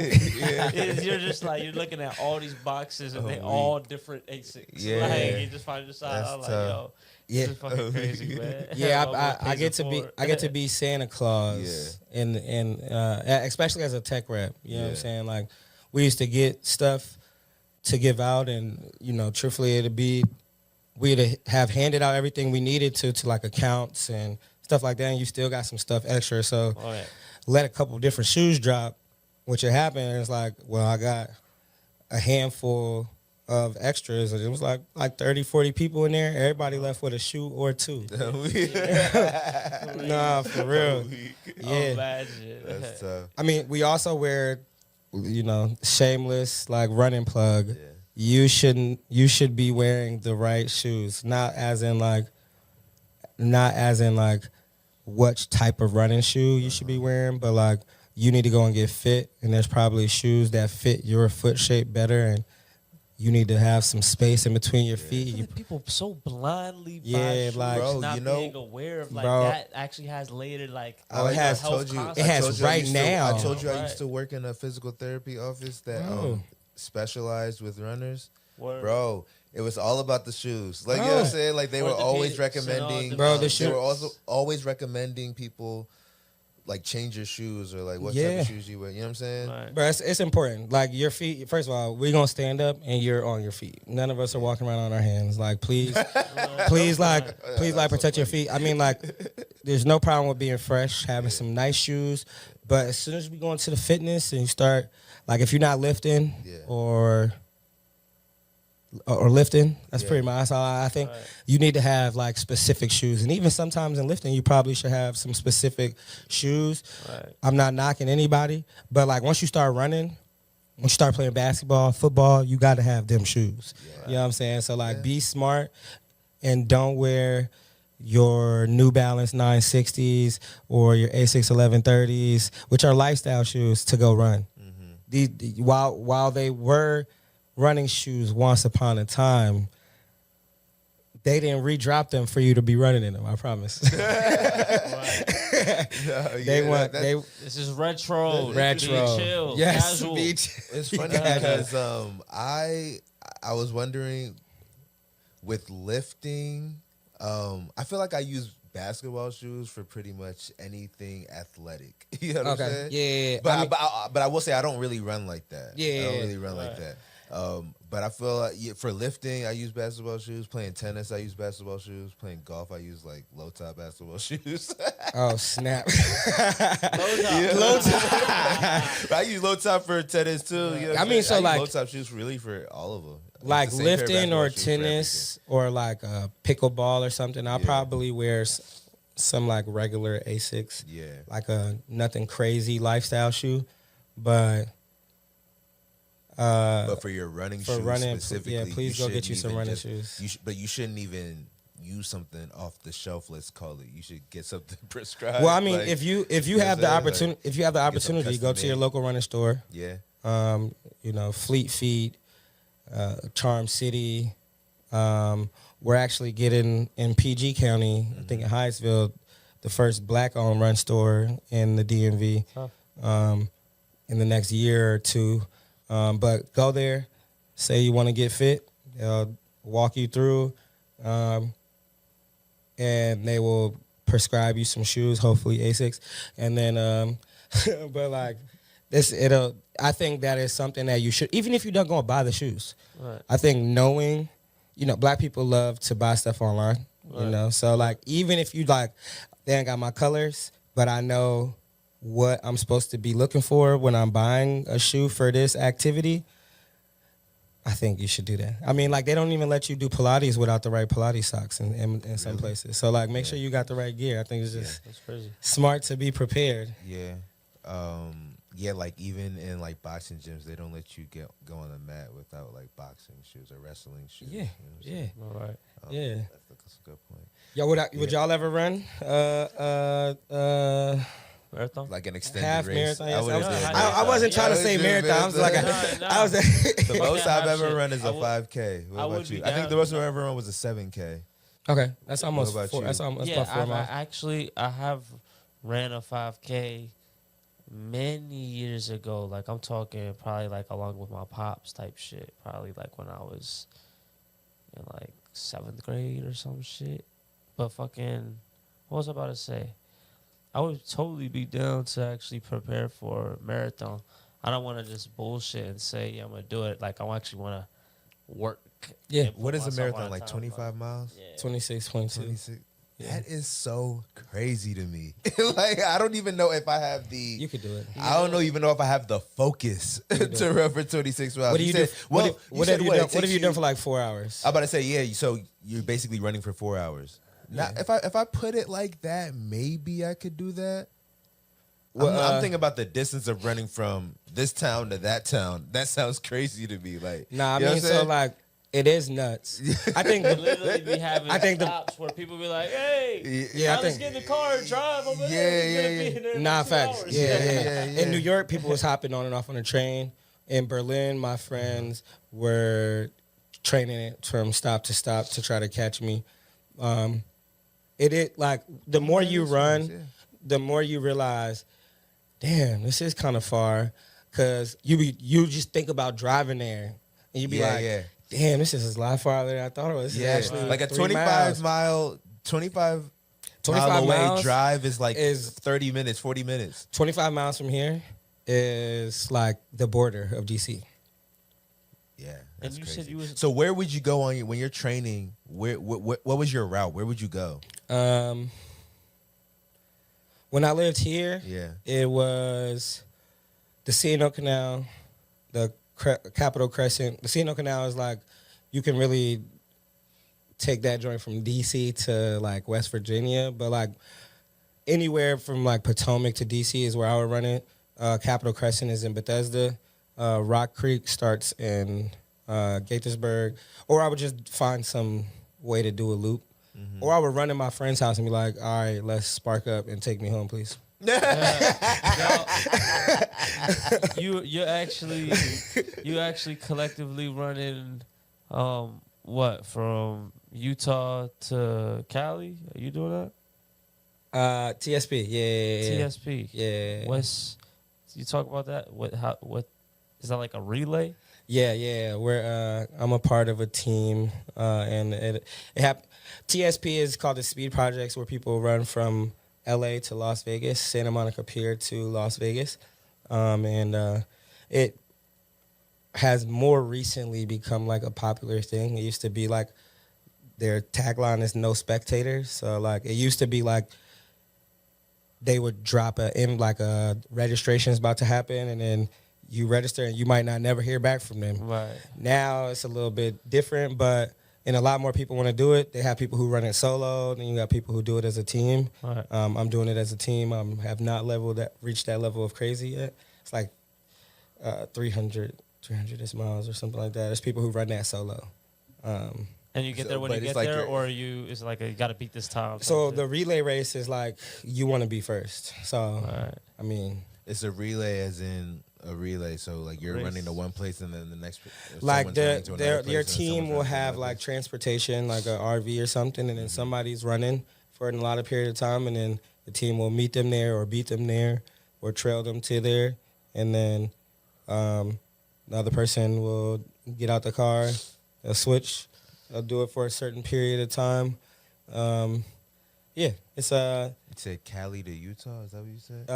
You're just like, you're looking at all these boxes and they all different Asics. Yeah. Like, you just find your size. I'm like, yo. Yeah, this is fucking crazy, man. Yeah, I get to be Santa Claus, and especially as a tech rep. You know what I'm saying? Like, we used to get stuff to give out, and truthfully, we'd have handed out everything we needed to like accounts and stuff like that, and you still got some stuff extra. So Oh, yeah. let a couple different shoes drop. What should happen is like, well, I got a handful of extras, and it was like 30, 40 people in there. Everybody left with a shoe or two. Nah, for real. Yeah. Imagine. That's tough. I mean, we also wear, shameless, like running plug. Yeah. You should be wearing the right shoes, not as in like what type of running shoe you should be wearing, but like you need to go and get fit, and there's probably shoes that fit your foot shape better, and you need to have some space in between your feet. People so blindly buy Yeah, shoes, like, bro, not you know, being aware of like bro, that actually has later like. Oh, it has. health It consequences. has right now. I told you I Right. used to work in a physical therapy office that Bro. specialized with runners. Word. Bro, it was all about the shoes. Like, you know what I'm saying? Like, they were always recommending. Bro, the They shoes. were also always recommending people, like, change your shoes or, like, what type Yeah. of shoes you wear. You know what I'm saying? Right. Bro, it's important. Like your feet. First of all, we're gonna stand up and you're on your feet. None of us are walking around on our hands. Like, please, please, protect your feet. I mean, like, there's no problem with being fresh, having some nice shoes. But as soon as we go into the fitness and you start, like, if you're not lifting Yeah. or lifting, that's Yeah. pretty much that's all I think. Right. You need to have like specific shoes, and even sometimes in lifting, you probably should have some specific shoes. Right. I'm not knocking anybody, but like once you start running, when you start playing basketball, football, you got to have them shoes. You know what I'm saying? So like, be smart and don't wear your New Balance 960s or your Asics 1130s, which are lifestyle shoes, to go run. While they were running shoes once upon a time, they didn't re-drop them for you to be running in them. I promise. This is retro. Retro. Be chill. Yes. Casual. It's funny because I was wondering with lifting, I feel like I use basketball shoes for pretty much anything athletic. You know what I'm saying? Yeah. But I will say I don't really run like that. Yeah. I don't really run like that. But I feel like for lifting, I use basketball shoes. Playing tennis, I use basketball shoes. Playing golf, I use like low top basketball shoes. Oh, snap. Low top. I use low top for tennis too. You know what I I'm mean, saying? so I use like- low top shoes really for all of them. Like It's the same pair of lifting or basketball shoes for tennis or like pickleball or something, I'll Yeah. probably wear some like regular Asics. Yeah. Like a nothing crazy lifestyle shoe. But for your running for shoes running, specifically, yeah, please you go get shouldn't you some even running just- shoes. But you shouldn't even use something off the shelf. Let's call it. You should get something prescribed. Well, I mean, like, if you know have what the I'm saying? opportunity, if you have the get some opportunity, go to your custom-made. local running store. yeah, Fleet Feet, Charm City. We're actually getting in PG County, I think in Hyattsville, the first black-owned run store in the DMV in the next year or two. But go there, say you want to get fit, they'll walk you through, and they will prescribe you some shoes, hopefully Asics, and then, but like I think that is something that you should, even if you don't go and buy the shoes. Right. I think knowing, black people love to buy stuff online, so like even if you like, they ain't got my colors, but I know what I'm supposed to be looking for when I'm buying a shoe for this activity, I think you should do that. I mean, like, they don't even let you do Pilates without the right Pilates socks in some places. So, like, make sure you got the right gear. I think it's just That's crazy. smart to be prepared. yeah, yeah. Like even in like boxing gyms, they don't let you go on the mat without like boxing shoes or wrestling shoes. Yeah, you know what I'm yeah, saying? All right. yeah. That's a good point. Yo, would y'all ever run? Marathon? Like an extended Half race. marathon. Yes, would've did I wasn't trying to say marathon. I was like, I was. the most Yeah, I've half ever shit. run is I a would- 5K. What I about would you? be I think down. the most I've ever run was a 7K. Okay, that's almost What about four. you? That's almost Yeah, about 4 miles. I have ran a 5K many years ago. Like, I'm talking probably like along with my pops type shit. Probably like when I was in like 7th grade or some shit. But fucking, what was I about to say? I would totally be down to actually prepare for a marathon. I don't want to just bullshit and say, yeah, I'm going to do it. Like, I actually want to work. Yeah. and put What is a myself marathon? on Like time. 25 miles? Yeah. 26.2. 26. That is so crazy to me. Like, I don't even know if I have the. You could do it. I don't even know if I have the focus to run for 26 miles. What do you do? Well, what have you done for like 4 hours? I'm about to say, yeah. So you're basically running for 4 hours. Now, if I put it like that, maybe I could do that. Well, I'm thinking about the distance of running from this town to that town. That sounds crazy to me. Like, nah, I mean, so like. It is nuts. I think literally be having stops where people be like, "Hey, let's get in the car and drive over there." Nah, facts. Yeah. In New York, people was hopping on and off on the train. In Berlin, my friends were training it from stop to stop to try to catch me. It like the more you run, the more you realize, damn, this is kind of far, because you just think about driving there and you be damn, this is a lot farther than I thought it was. This is actually like a 25 mile away drive is like 30 minutes, 40 minutes. 25 miles from here is like the border of DC. Yeah, and you crazy. said you was. So where would you go when you're training? What was your route? Where would you go? When I lived here, it was the C&O Canal, the Capitol Crescent. The C&O Canal is like, you can really take that joint from DC to like West Virginia, but like anywhere from like Potomac to DC is where I would run it. Capitol Crescent is in Bethesda. Rock Creek starts in Gaithersburg, or I would just find some way to do a loop, or I would run in my friend's house and be like, all right, let's spark up and take me home, please. You actually collectively running what, from Utah to Cali? Are you doing that? TSP, yeah. TSP, yeah. What's you talk about that? What is that, like a relay? Yeah. I'm a part of a team, and it TSP is called the Speed Projects, where people run from LA to Las Vegas, Santa Monica Pier to Las Vegas. And it has more recently become like a popular thing. It used to be like their tagline is no spectators. So like it used to be like they would drop a registration is about to happen, and then you register and you might not never hear back from them. Right. Now it's a little bit different, and a lot more people want to do it. They have people who run it solo, then you got people who do it as a team. Right. I'm doing it as a team. I have not reached that level of crazy yet. It's like 300 miles or something like that. There's people who run that solo. And you get there when you get there, or it's like you got to beat this time. So the relay race is like you want to be first. So, I mean. It's a relay as in a relay. So like you're running to one place and then the next. Like your team will have like transportation, like an RV or something, and then somebody's running for a lot of period of time, and then the team will meet them there or beat them there or trail them to there, and then the other person will get out the car, they'll switch, they'll do it for a certain period of time. It's You said Cali to Utah, is that what you said?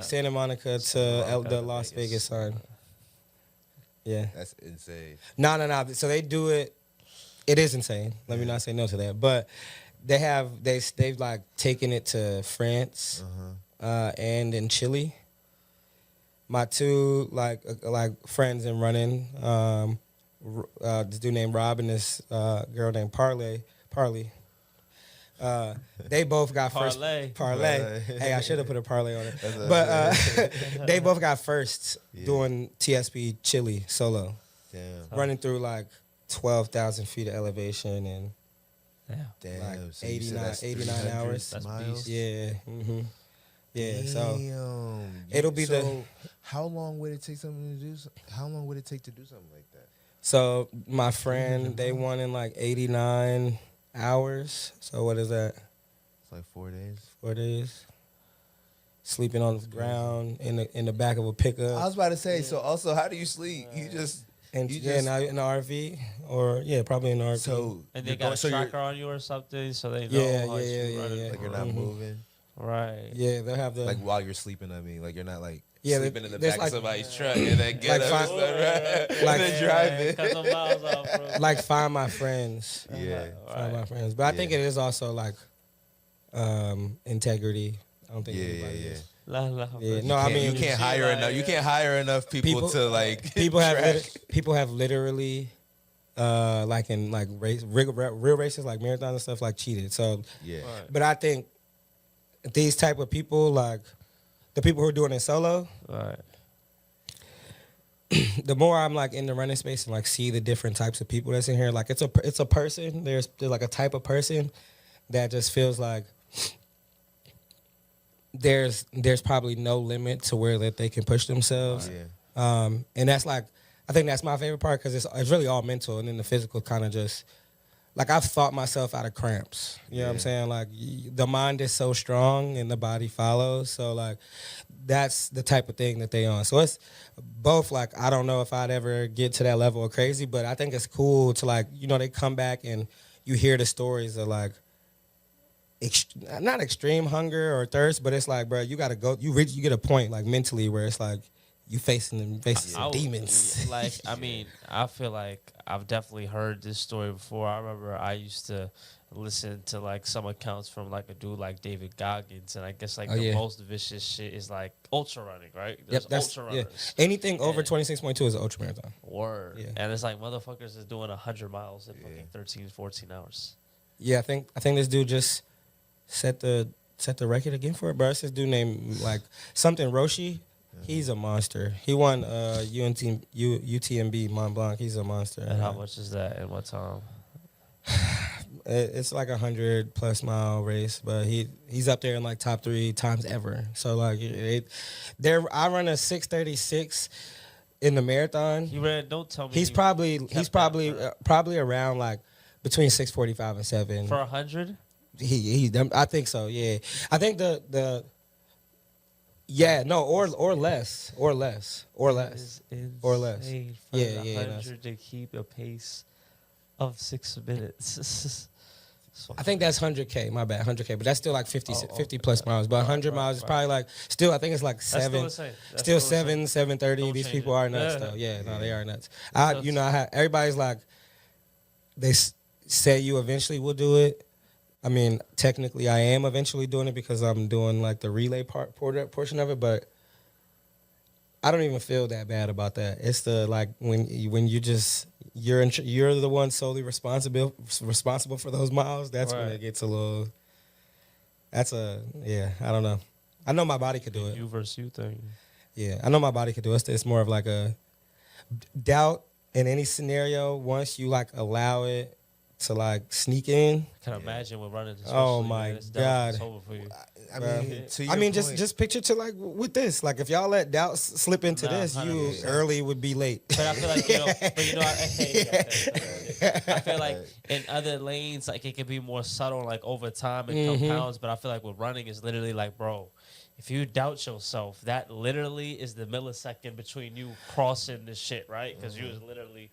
Santa Monica to the Las Vegas side. Yeah. That's insane. No. So they do it. It is insane. Let me not say no to that. But they've like taken it to France and in Chile. My two like friends in running, this dude named Rob and this girl named Parley. They both got parlay. First. Hey, I should have put a parlay on it. But they both got first doing TSP Chile solo. Damn. Running through like 12,000 feet of elevation and like so 89 hours. That's beast. Yeah. Mm-hmm. Yeah. Damn. So it'll be how long would it take something to do? How long would it take to do something like that? So my friend, they won in like 89 hours. So what is that? It's like 4 days. 4 days. Sleeping on the ground in the back of a pickup. I was about to say. So also, how do you sleep? You just in the RV or probably in the RV. So and they got a tracker on you or something, so they know yeah. Like you're not moving. Right. Yeah, they'll have the like while you're sleeping. I mean, like you're not like sleeping in the back of somebody's truck and then get up and then drive it. Like find my friends. Yeah. Find my friends. But I think it is also like integrity. I don't think Yeah, anybody yeah, is. Yeah, no, I mean you can't hire enough. You can't hire enough people to like. People have literally, like in like real races like marathons and stuff, like cheated. So Yeah. Right. but I think these type of people, like the people who are doing it solo, Right. the more I'm like in the running space and like see the different types of people that's in here, like it's a person. There's like a type of person that just feels like there's probably no limit to where that they can push themselves. Yeah. And that's like, I think that's my favorite part, because it's really all mental, and then the physical kind of just, like, I've fought myself out of cramps. You know what I'm saying? Like, the mind is so strong and the body follows. So, like, that's the type of thing that they on. So it's both, like, I don't know if I'd ever get to that level of crazy, but I think it's cool to, like, you know, they come back and you hear the stories of, like, not extreme hunger or thirst, but it's like, bro, you got to go, you get a point, like, mentally, where it's like, you facing some demons. Like, I mean, I feel like I've definitely heard this story before. I remember I used to listen to like some accounts from like a dude like David Goggins, and I guess like the most vicious shit is like ultra running, right? There's ultra runners. Anything over 26.2 is an ultra marathon. Word. Yeah. And it's like motherfuckers is doing 100 miles in fucking 13, 14 hours. Yeah, I think this dude just set the record again for it, bro. It's this dude named like something Roshi. He's a monster. He won UTMB Mont Blanc. He's a monster. And how much is that and what time? It's like 100+ mile race, but he's up there in like top 3 times ever. So like I run a 6:36 in the marathon. He ran. Don't tell me. He's probably around like between 6:45 and 7 for 100. I think so. Yeah, I think the. Yeah, no, or less. Is Or less. Yeah. 100 to keep a pace of 6 minutes. I think that's 100K. My bad, 100K. But that's still like 50 plus miles. But 100 miles is probably like still. I think it's like 7. Still 7:30. These people are nuts though. Yeah, no, they are nuts. Everybody's like, they say you eventually will do it. I mean, technically, I am eventually doing it because I'm doing like the relay portion of it, but I don't even feel that bad about that. It's the like when you just you're the one solely responsible for those miles. That's when it gets a little. I don't know. I know my body could do it. You versus you thing. Yeah, I know my body could do it. It's more of like a doubt in any scenario. Once you like allow it to like sneak in. I can imagine with running. Oh my God! I mean, just picture to like with this. Like if y'all let doubt slip into this, 100%. You early would be late. But I feel like I feel like in other lanes, like it can be more subtle, like over time it compounds. But I feel like with running, is literally like, bro, if you doubt yourself, that literally is the millisecond between you crossing this shit, right? Because you was literally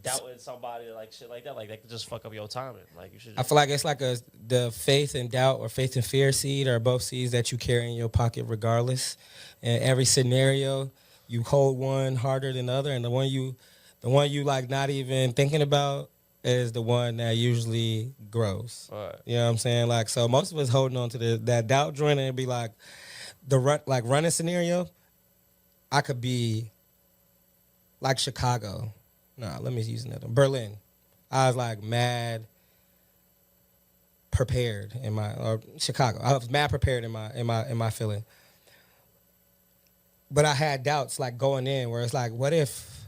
doubting somebody, like shit like that, like that could just fuck up your timing. Like you should. I feel like it's like the faith and doubt or faith and fear seed are both seeds that you carry in your pocket regardless. In every scenario, you hold one harder than the other, and the one you like not even thinking about is the one that usually grows. Right. You know what I'm saying? Like so, most of us holding on to that doubt joint, and it'd be like the running scenario. I could be like Chicago. No, let me use another. Berlin. I was like mad prepared or Chicago. I was mad prepared in my feeling. But I had doubts like going in where it's like, what if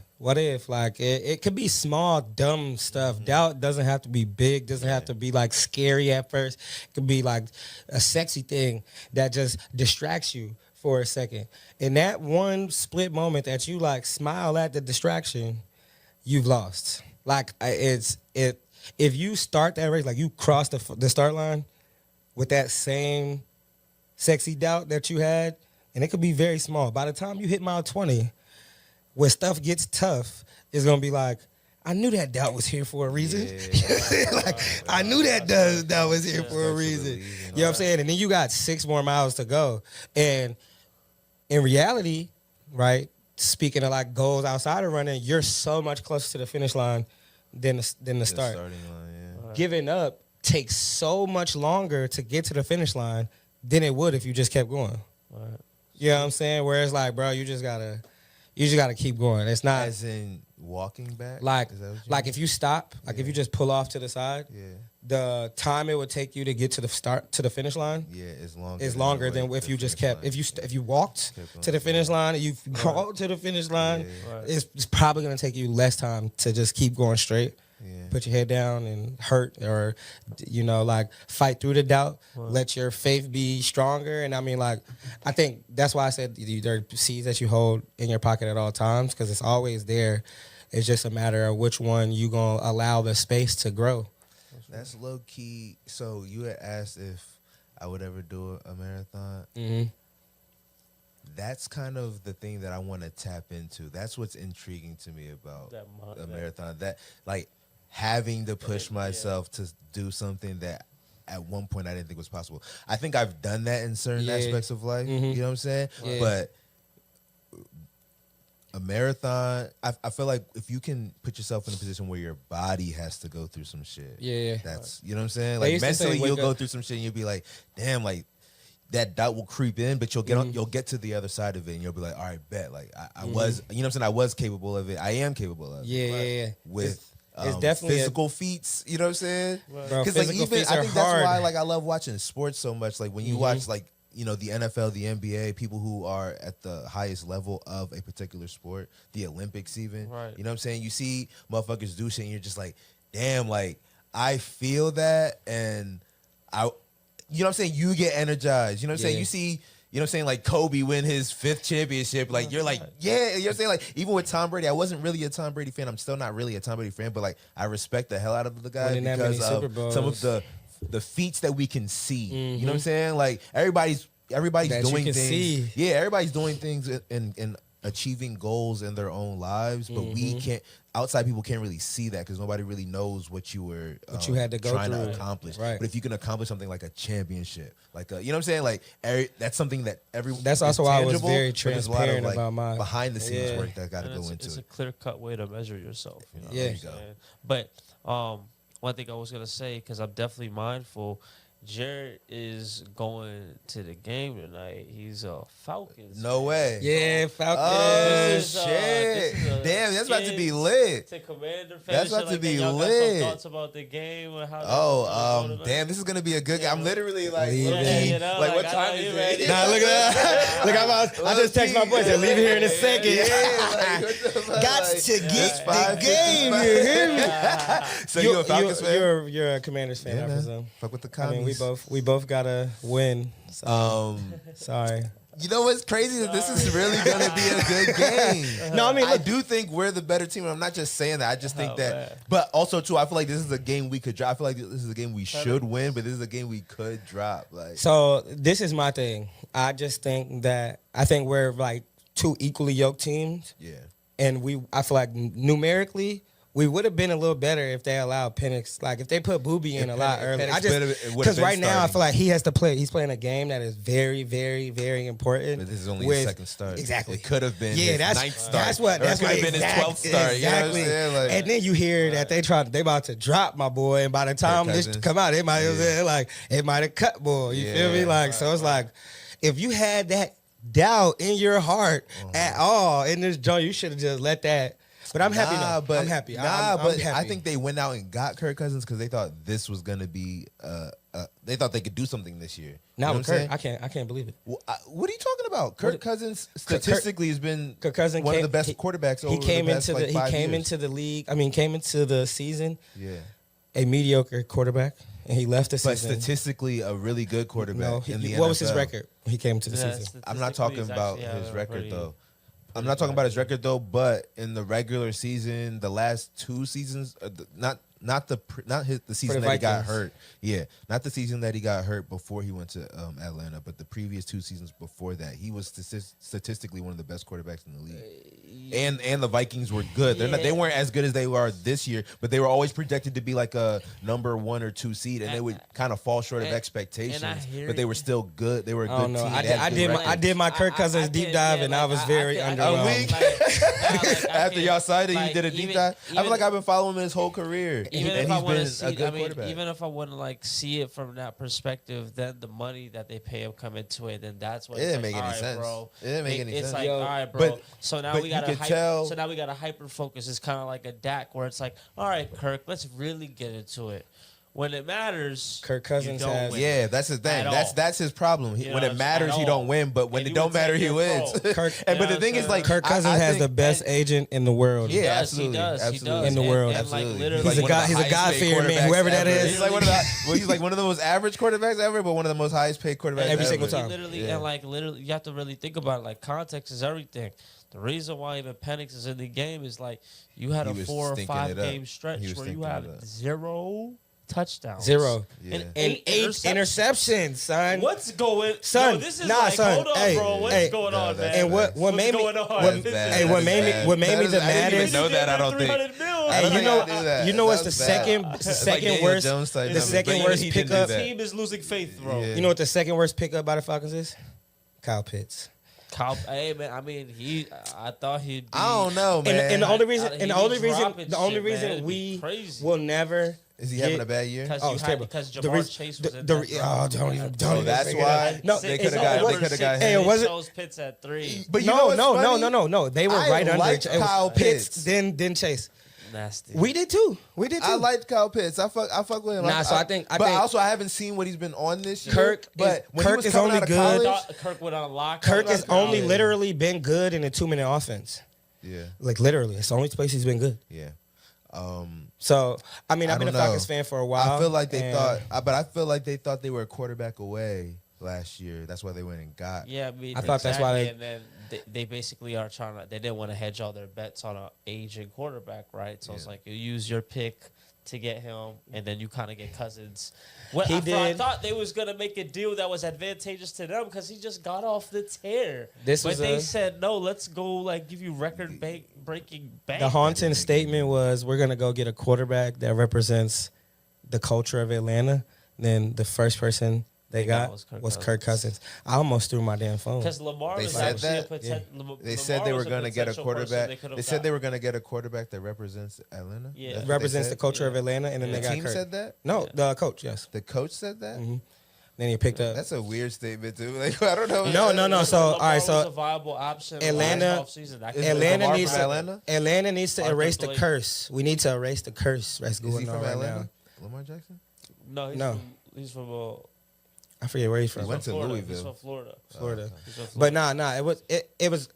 like it could be small, dumb stuff. Mm-hmm. Doubt doesn't have to be big, doesn't have to be like scary at first. It could be like a sexy thing that just distracts you for a second. In that one split moment that you like smile at the distraction, you've lost. Like if you start that race, like you cross the start line with that same sexy doubt that you had, and it could be very small. By the time you hit mile 20, when stuff gets tough, it's gonna be like, I knew that doubt was here for a reason. Yeah. I knew that doubt was here for a reason. You know what I'm saying? And then you got 6 more miles to go. And in reality, right? Speaking of like goals outside of running, you're so much closer to the finish line than the start. Starting line, yeah. Giving up takes so much longer to get to the finish line than it would if you just kept going. Right. You know what I'm saying? Whereas like, bro, you just gotta keep going. It's not as in walking back. like Is that what you like mean? if you stop, like if you just pull off to the side, the time it would take you to get to the finish line, is longer than if you just kept if you walked to the finish line and you crawled to the finish line, it's probably gonna take you less time to just keep going straight. Put your head down and hurt, or like fight through the doubt. Let your faith be stronger. And I mean, like, I think that's why I said there are seeds that you hold in your pocket at all times, because it's always there. It's just a matter of which one you gonna allow the space to grow. That's low key. So you had asked if I would ever do a marathon. Mm-hmm. That's kind of the thing that I want to tap into. That's what's intriguing to me about a marathon. That like having to push myself to do something that at one point I didn't think was possible. I think I've done that in certain aspects of life. You know what I'm saying? But a marathon, I feel like if you can put yourself in a position where your body has to go through some shit. That's, you know what I'm saying? Like mentally you'll go through some shit and you'll be like, damn, like that doubt will creep in, but you'll get to the other side of it and you'll be like, all right, bet. Like I was, you know what I'm saying? I was capable of it. I am capable of it. With it's definitely physical feats, you know what I'm saying? Because like even I think that's why like I love watching sports so much. Like when you watch like the NFL, the NBA, people who are at the highest level of a particular sport, the Olympics even. Right. You know what I'm saying? You see motherfuckers do shit and you're just like, damn, like I feel that and you know what I'm saying? You get energized. You know what I'm saying? You see. You know what I'm saying? Like Kobe win his 5th championship. Like you're like, yeah. You know what I'm saying? Like even with Tom Brady, I wasn't really a Tom Brady fan. I'm still not really a Tom Brady fan, but like I respect the hell out of the guy because of some of the feats that we can see. You know what I'm saying? Like everybody's that doing things. See. Yeah, everybody's doing things and achieving goals in their own lives, but we can't. Outside people can't really see that because nobody really knows what you were you had to go trying to accomplish. Right. But if you can accomplish something like a championship, like you know what I'm saying, like that's something that that's also why I was very transparent about my behind the scenes work that got to go into it. It's a clear cut way to measure yourself. You know? Yeah. But one thing I was gonna say, because I'm definitely mindful. Jarrett is going to the game tonight. He's a Falcons. No way. Yeah, Falcons. Oh, shit. Damn, that's about to be lit. To Commander that's about to be lit. Lit. Got some thoughts about the game and how damn, this is going to be a good game. I'm literally like, like what time is it? Nah, look at that. Look, I just text my boys and leave here in a second. Got to get the game. You hear me? So you a Falcons fan? You're a Commanders fan, I presume. Fuck with the commies. We both gotta win. So. Sorry. You know what's crazy? This is really gonna be a good game. No, I mean, I do think we're the better team. I'm not just saying that. I just think that. But also too, I feel like this is a game we could drop. I feel like this is a game we should win, but this is a game we could drop. Like, so this is my thing. I just think we're like two equally yoked teams. Yeah. And I feel like numerically, we would have been a little better if they allowed Penix. Like if they put Boobie in a lot earlier. Because right now I feel like he has to play. He's playing a game that is very, very, very important. But this is only his second start. Exactly. It could have been his ninth start. That's what. That's could have been his 12th start. Exactly. You know what I'm saying? Like, and then you hear that they about to drop my boy, and by the time this come out, it might have cut boy. You feel me? Like so, it's like if you had that doubt in your heart at all in this joint, you should have just let that. But I'm happy now. I'm happy. I'm happy. I think they went out and got Kirk Cousins because they thought this was going to be. They thought they could do something this year. Now with Kirk, I can't believe it. Well, what are you talking about? Kirk Cousins statistically has been one of the best quarterbacks. He came into the league. I mean, came into the season. Yeah, a mediocre quarterback, and he left the season. But statistically, a really good quarterback in the NFL. What was his record when he came into the season? I'm not talking about his record though. I'm not talking about his record though, but in the regular season, the last 2 seasons, not the season that he got hurt. Yeah, not the season that he got hurt before he went to Atlanta, but the previous 2 seasons before that, he was statistically one of the best quarterbacks in the league. and the Vikings were good. They weren't as good as they are this year, but they were always projected to be like a number 1 or 2 seed, and they would kind of fall short of expectations. But they were still good. They were a good team. I did my Kirk Cousins deep dive, and I was very underwhelmed. After y'all cited, you did a deep dive. I feel like I've been following him his whole career, and he's been a good quarterback. Even if I want to like see it from that perspective, then the money that they pay him come into it, then that's what it didn't make any sense, bro. It didn't make any sense. It's like, all right, bro. So now we got to so now we got to hyper focus. It's kind of like a Dak where it's like, all right, Kirk, let's really get into it. When it matters, Kirk Cousins has. Yeah, that's his thing. That's his problem. When it matters, he don't win. But when it don't matter, he wins. But the thing is, like, Kirk Cousins has the best agent in the world. Yeah, absolutely. He does. In the world, absolutely. He's a God-fearing man, whoever that is. He's like one of the most average quarterbacks ever, but one of the most highest paid quarterbacks every single time. Literally, you have to really think about it. Like, context is everything. The reason why even Penix is in the game is like you had a 4 or 5 game stretch where you have 0 touchdowns. 0. Yeah. And 8 interceptions, son. What's going on? Son, Yo, this is hold on, bro. What's going on, man? And what made me what made me the maddest? Know that I don't think. Hey, you know what's the second worst? The second worst pickup. The team is losing faith, bro. You know what the second worst pickup by the Falcons is? Kyle Pitts. Hey man, I mean, I thought he'd. I don't know, man. And the only reason we will never. Is he having a bad year? It's terrible. Because Jamar Chase was in that. Don't even. That's why. No, they could have got. Hey, it wasn't. Chose Pitts at 3. But no. They were right under. Kyle Pitts, then Chase. Nasty. We did too. I liked Kyle Pitts. I fuck with him. I haven't seen what he's been on this year. Kirk is only good. Kirk went on lock. Kirk has only literally been good in a 2-minute offense. Yeah. Like literally, it's the only place he's been good. Yeah. So I mean, I've been a Falcons fan for a while. I feel like they thought they were a quarterback away last year. That's why they went and got. Yeah, I mean, I thought that's why they basically are trying to. They didn't want to hedge all their bets on an aging quarterback, right? So it's like you use your pick to get him, and then you kind of get Cousins. I thought they was gonna make a deal that was advantageous to them because he just got off the tear. They said no. Let's go like give you record breaking bank. The haunting statement was, "We're gonna go get a quarterback that represents the culture of Atlanta." Then the first person they got was Kirk Cousins. I almost threw my damn phone. Because Lamar was actually They said they were going to get a quarterback. They said they were going to get a quarterback that represents Atlanta. Yeah, represents the culture of Atlanta, and then they got Kirk. The team said that? No, the coach. Yes, the coach said that. Mm-hmm. Then he picked up. That's a weird statement too. Like I don't know. No. So all right, so was a viable option. Atlanta needs to erase the curse. We need to erase the curse that's going on right now. Lamar Jackson? No. He's from. I forget where he's from. He went to Louisville. He's from Florida. But it was.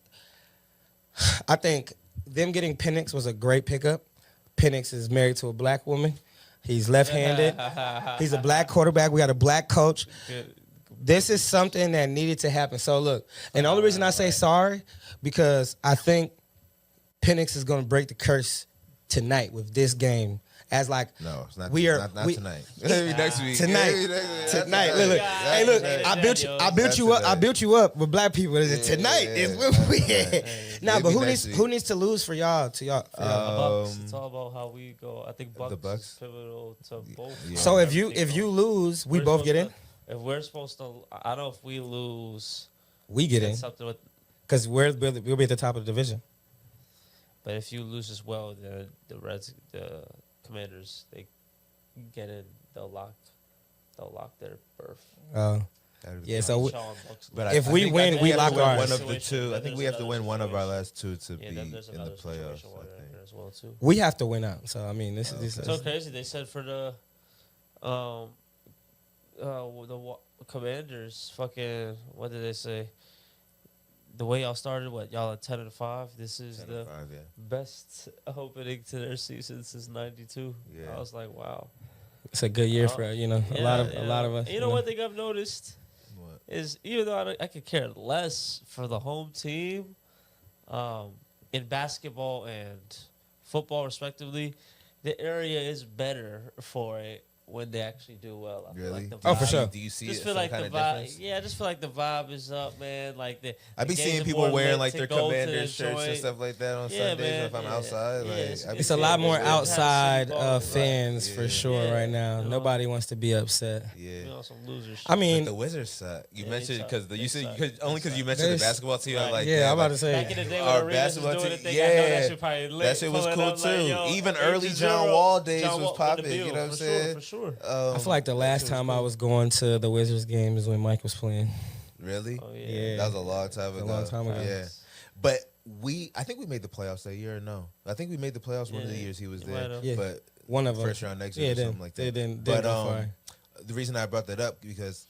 I think them getting Penix was a great pickup. Penix is married to a black woman. He's left-handed. He's a black quarterback. We got a black coach. This is something that needed to happen. So look, and the only reason I say sorry because I think Penix is going to break the curse tonight with this game. As like no, it's not. Not tonight. Maybe next week. Tonight. Look. Hey, look. I built you up with black people. Tonight is when we. Nah, but who needs to lose for y'all? Bucks. It's all about how we go. I think Bucks. The Bucks is pivotal to both. Yeah. So if you lose, we both get in. If we're supposed to, I don't know if we lose, we get in because we'll be at the top of the division. But if you lose as well, the Commanders, they get in, they'll lock their berth. Yeah, so but if we win, we lock ours. One of the two. I think we have to win one of our last two to be in the playoffs. As well too. We have to win out. So I mean, this is so crazy. They said for the Commanders, fucking what did they say? The way y'all started, y'all at 10-5. This is the best opening to their season since '92. Yeah. I was like, wow, it's a good year for a lot of us. You know what thing I've noticed is even though I could care less for the home team, in basketball and football respectively, the area is better for it. when they actually do well. I feel Really? like the Oh, for vibe- sure. Do you see Just it, feel some like the kind of vibe. difference? Yeah, I just feel like the vibe is up, man. Like I be games seeing are people more wearing lit like to their go to the commander shirts and joint. stuff like that on Yeah, Sundays man, if I'm yeah. outside. Yeah, Like it's a I be good It's a seeing lot feeling. more It's good to have city outside ball, right. fans Yeah. for sure Yeah, right now. you know. Nobody wants to be upset. Yeah. You know, some loser shit. I But mean, the Wizards suck. You Yeah, mentioned they because suck. you They said suck. only They because you suck. mentioned They the basketball team. I'm Right. like, yeah, damn, I'm about like, to say. Back in the day when our the Ravens was basketball doing team- the thing, I know yeah. that shit probably lit. that shit was pulling cool up too. like, yo, Even 8-0, early John Wall days John was Wall in the popping. build, You know what I'm for saying? Sure, for sure. I feel like the that last shit was time I cool. was going to the Wizards game is when Mike was playing. Really? Oh Yeah. yeah. That was a long time It's a ago. long time ago. Yeah. But I think we made the playoffs that year or no? I think we made the playoffs one of the Yeah, years he was you there. might have. Yeah. But One of them. first round exit Yeah, or then something like they that. didn't But go far. the reason I brought that up because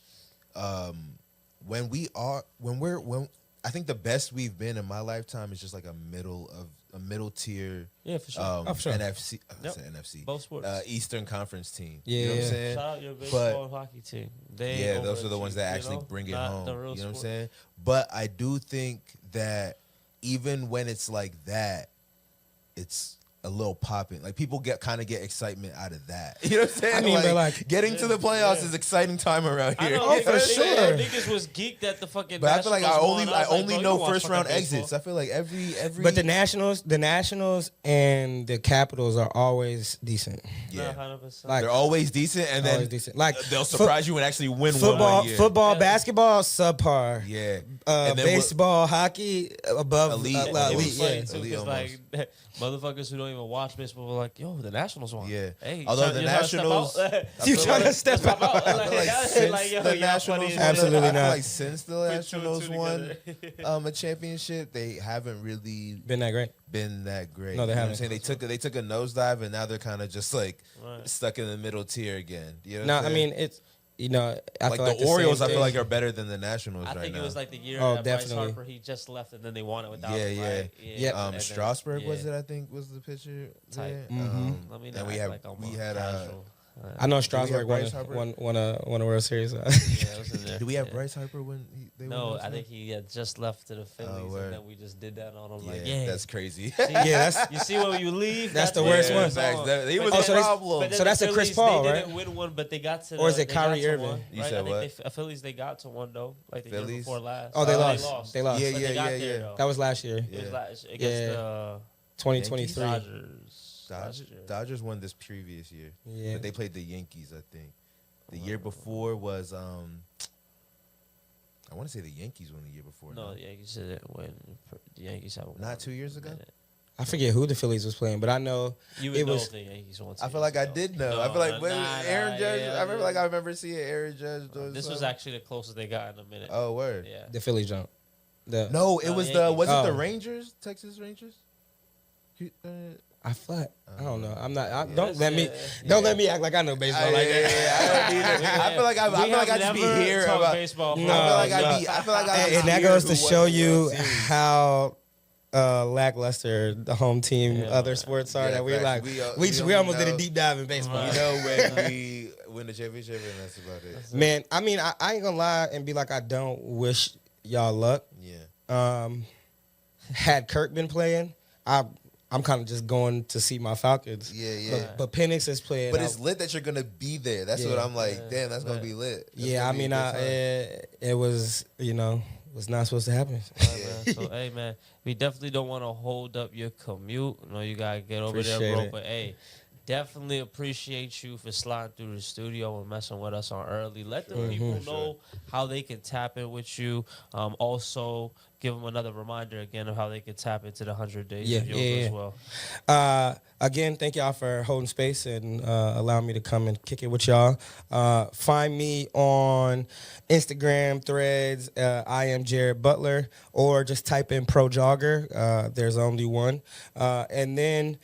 when I think the best we've been in my lifetime is just like a middle tier Yeah, for sure. Oh, for sure. NFC Yep. NFC Both sports. Eastern Conference team. Yeah, you know what I'm yeah. saying? Shout out your baseball and hockey team. They Yeah, those are the ones that overachieve, actually you know? bring it Not home. the You know real what I'm sport. saying? But I do think that even when it's like that, it's a little popping. Like people get excitement out of that. You know what I'm saying? I mean, but, like- getting to the playoffs Yeah. is exciting time around I here. know, You know what I'm for saying? sure. Niggas was geeked at the fucking. But I feel like I Nationals only won. I was like, only bro, you know watch first round fucking baseball. exits. I feel like every But the Nationals and the Capitals are always decent. yeah. 100%. Like, They're always decent, and always then decent. Like they'll surprise you and actually win football, one year. football, Yeah. basketball, subpar. Yeah, and then Baseball, hockey, above Elite. And Elite, it elite. was Yeah. funny too, Elite because like motherfuckers who don't even watch baseball were like, "Yo, the Nationals won." Yeah. Hey, Although the you trying to step Nationals- out? You feel trying to like- step out? Like, I feel like y'all- since like, yo, the y'all Nationals funny as won, Absolutely I feel not. like since the Put two and Nationals two won together. a championship, they haven't really Been that great? been that great. No, they You know what I'm haven't. saying? They took a nosedive, and now they're kind of just like Right. stuck in the middle tier again. You know No, what I'm I saying? mean it's I like feel the like the Orioles, same I feel thing. like are better than the Nationals I right think now. it was like the year Oh, that Bryce definitely. Harper he just left and then they won it without Yeah, him. yeah. Right? Yep. And then- Strasburg was yeah. it? I think was the pitcher. Type. there. Let me and not we act had like I'm we a had casual. I know have Strasburg Bryce Harper? won a World Series. Yeah, it was in there. do we have Yeah. Bryce Harper when they No, won? I think he had just left to the Phillies, word. and then we just did that on him. Yeah, Like, yeah, that's crazy. See, Yeah, that's- you see when you leave. That's the when worst it one. goes Facts. on. He But was then- a so that's- problem. but So that's the a Chris Phillies, Paul, they right? didn't win one, but they got to. Or is it they got Kyrie to Irving? one, You right? said I think what? the Phillies they got to one though, like the year Phillies? before last. Oh, they Uh, lost. They lost. Yeah, But they got yeah. there, though. That was last year, It was Yeah. against Yeah. the 2023. Dodgers. last year. Dodgers won this previous year. Yeah. But they played the Yankees, I think. The year before was I want to say the Yankees won the year before. No, the Yankees didn't win. The Yankees haven't won. Not 2 years ago? I forget who the Phillies was playing, but I know You would it know was. if the Yankees won. I feel like I did know. I feel like when Aaron Judge. Yeah, I remember I remember seeing Aaron Judge. Doing This was something. actually the closest they got in a minute. Oh, word. Yeah. The Phillies jump. No, it No, was Yankees. was it the Oh. Rangers, Texas Rangers? I feel like I don't know. I'm not. Yeah. Don't let me. Yeah. Don't let me act like I know baseball like that. I don't either. I feel like I just be here about. baseball. No, I feel like no. I feel like I And, just and that hear goes who to won show the you World Series. how lackluster the home team, Yeah, other man. sports are. Yeah, that we're facts. like, We, we almost did a know- deep dive in baseball. We know when we win the championship, and that's about it. Man, I mean, I ain't gonna lie and be like, I don't wish y'all luck. Yeah. Had Kirk been playing, I'm kind of just going to see my Falcons. Yeah, yeah. But Penix is playing. But it's lit that you're gonna be there. That's what Yeah. I'm like. Yeah. Damn, that's gonna Right. be lit. That's yeah, gonna I be a mean, good time. it was was not supposed to happen. Right, man. So, hey, man, we definitely don't want to hold up your commute. You know, you got to get over there, Appreciate bro. it. But, hey, definitely appreciate you for sliding through the studio and messing with us on early. Let the people know how they can tap in with you. Also, give them another reminder again of how they can tap into the 100 days Yeah, of yoga yeah, as yeah. well. Again, thank y'all for holding space and allowing me to come and kick it with y'all. Find me on Instagram, Threads. I am Jarrett Butler, or just type in Pro Jogger. There's only one. And then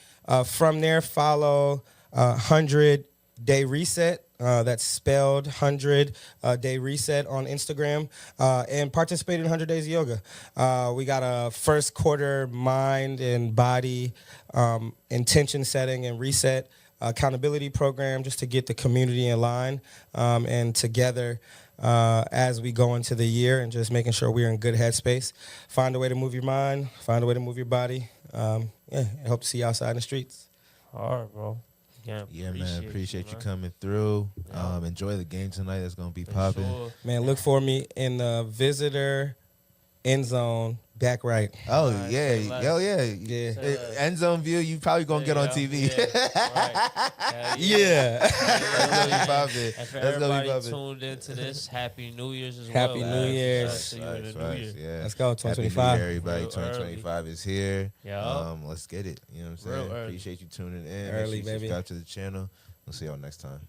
from there, follow 100 Day Reset. That's spelled 100 Day Reset on Instagram, and participate in 100 Days of Yoga. We got a first quarter mind and body intention setting and reset accountability program just to get the community in line and together as we go into the year, and just making sure we're in good headspace. Find a way to move your mind, find a way to move your body. I hope to see you outside in the streets. All right, bro. again. Yeah, man. Appreciate you coming through. Yeah. Enjoy the game tonight. That's gonna be For popping. sure. Man, look for me in the visitor end zone, back right. Oh Nice, yeah, say less. yeah. Say less. End zone view. You probably gonna get on TV. Yeah. That's gonna be popping. And for That's gonna be everybody popping. tuned into this, Happy New Year's as Happy well. New Year's. See you in the new year. Yeah. Let's go, Happy New 2025. Year, everybody. Real 2025 is here. Yeah. Let's get it. You know what I'm Real saying? early. Appreciate you tuning in. Early, Make sure you baby. subscribe to the channel. We'll see y'all next time.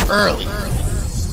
Early.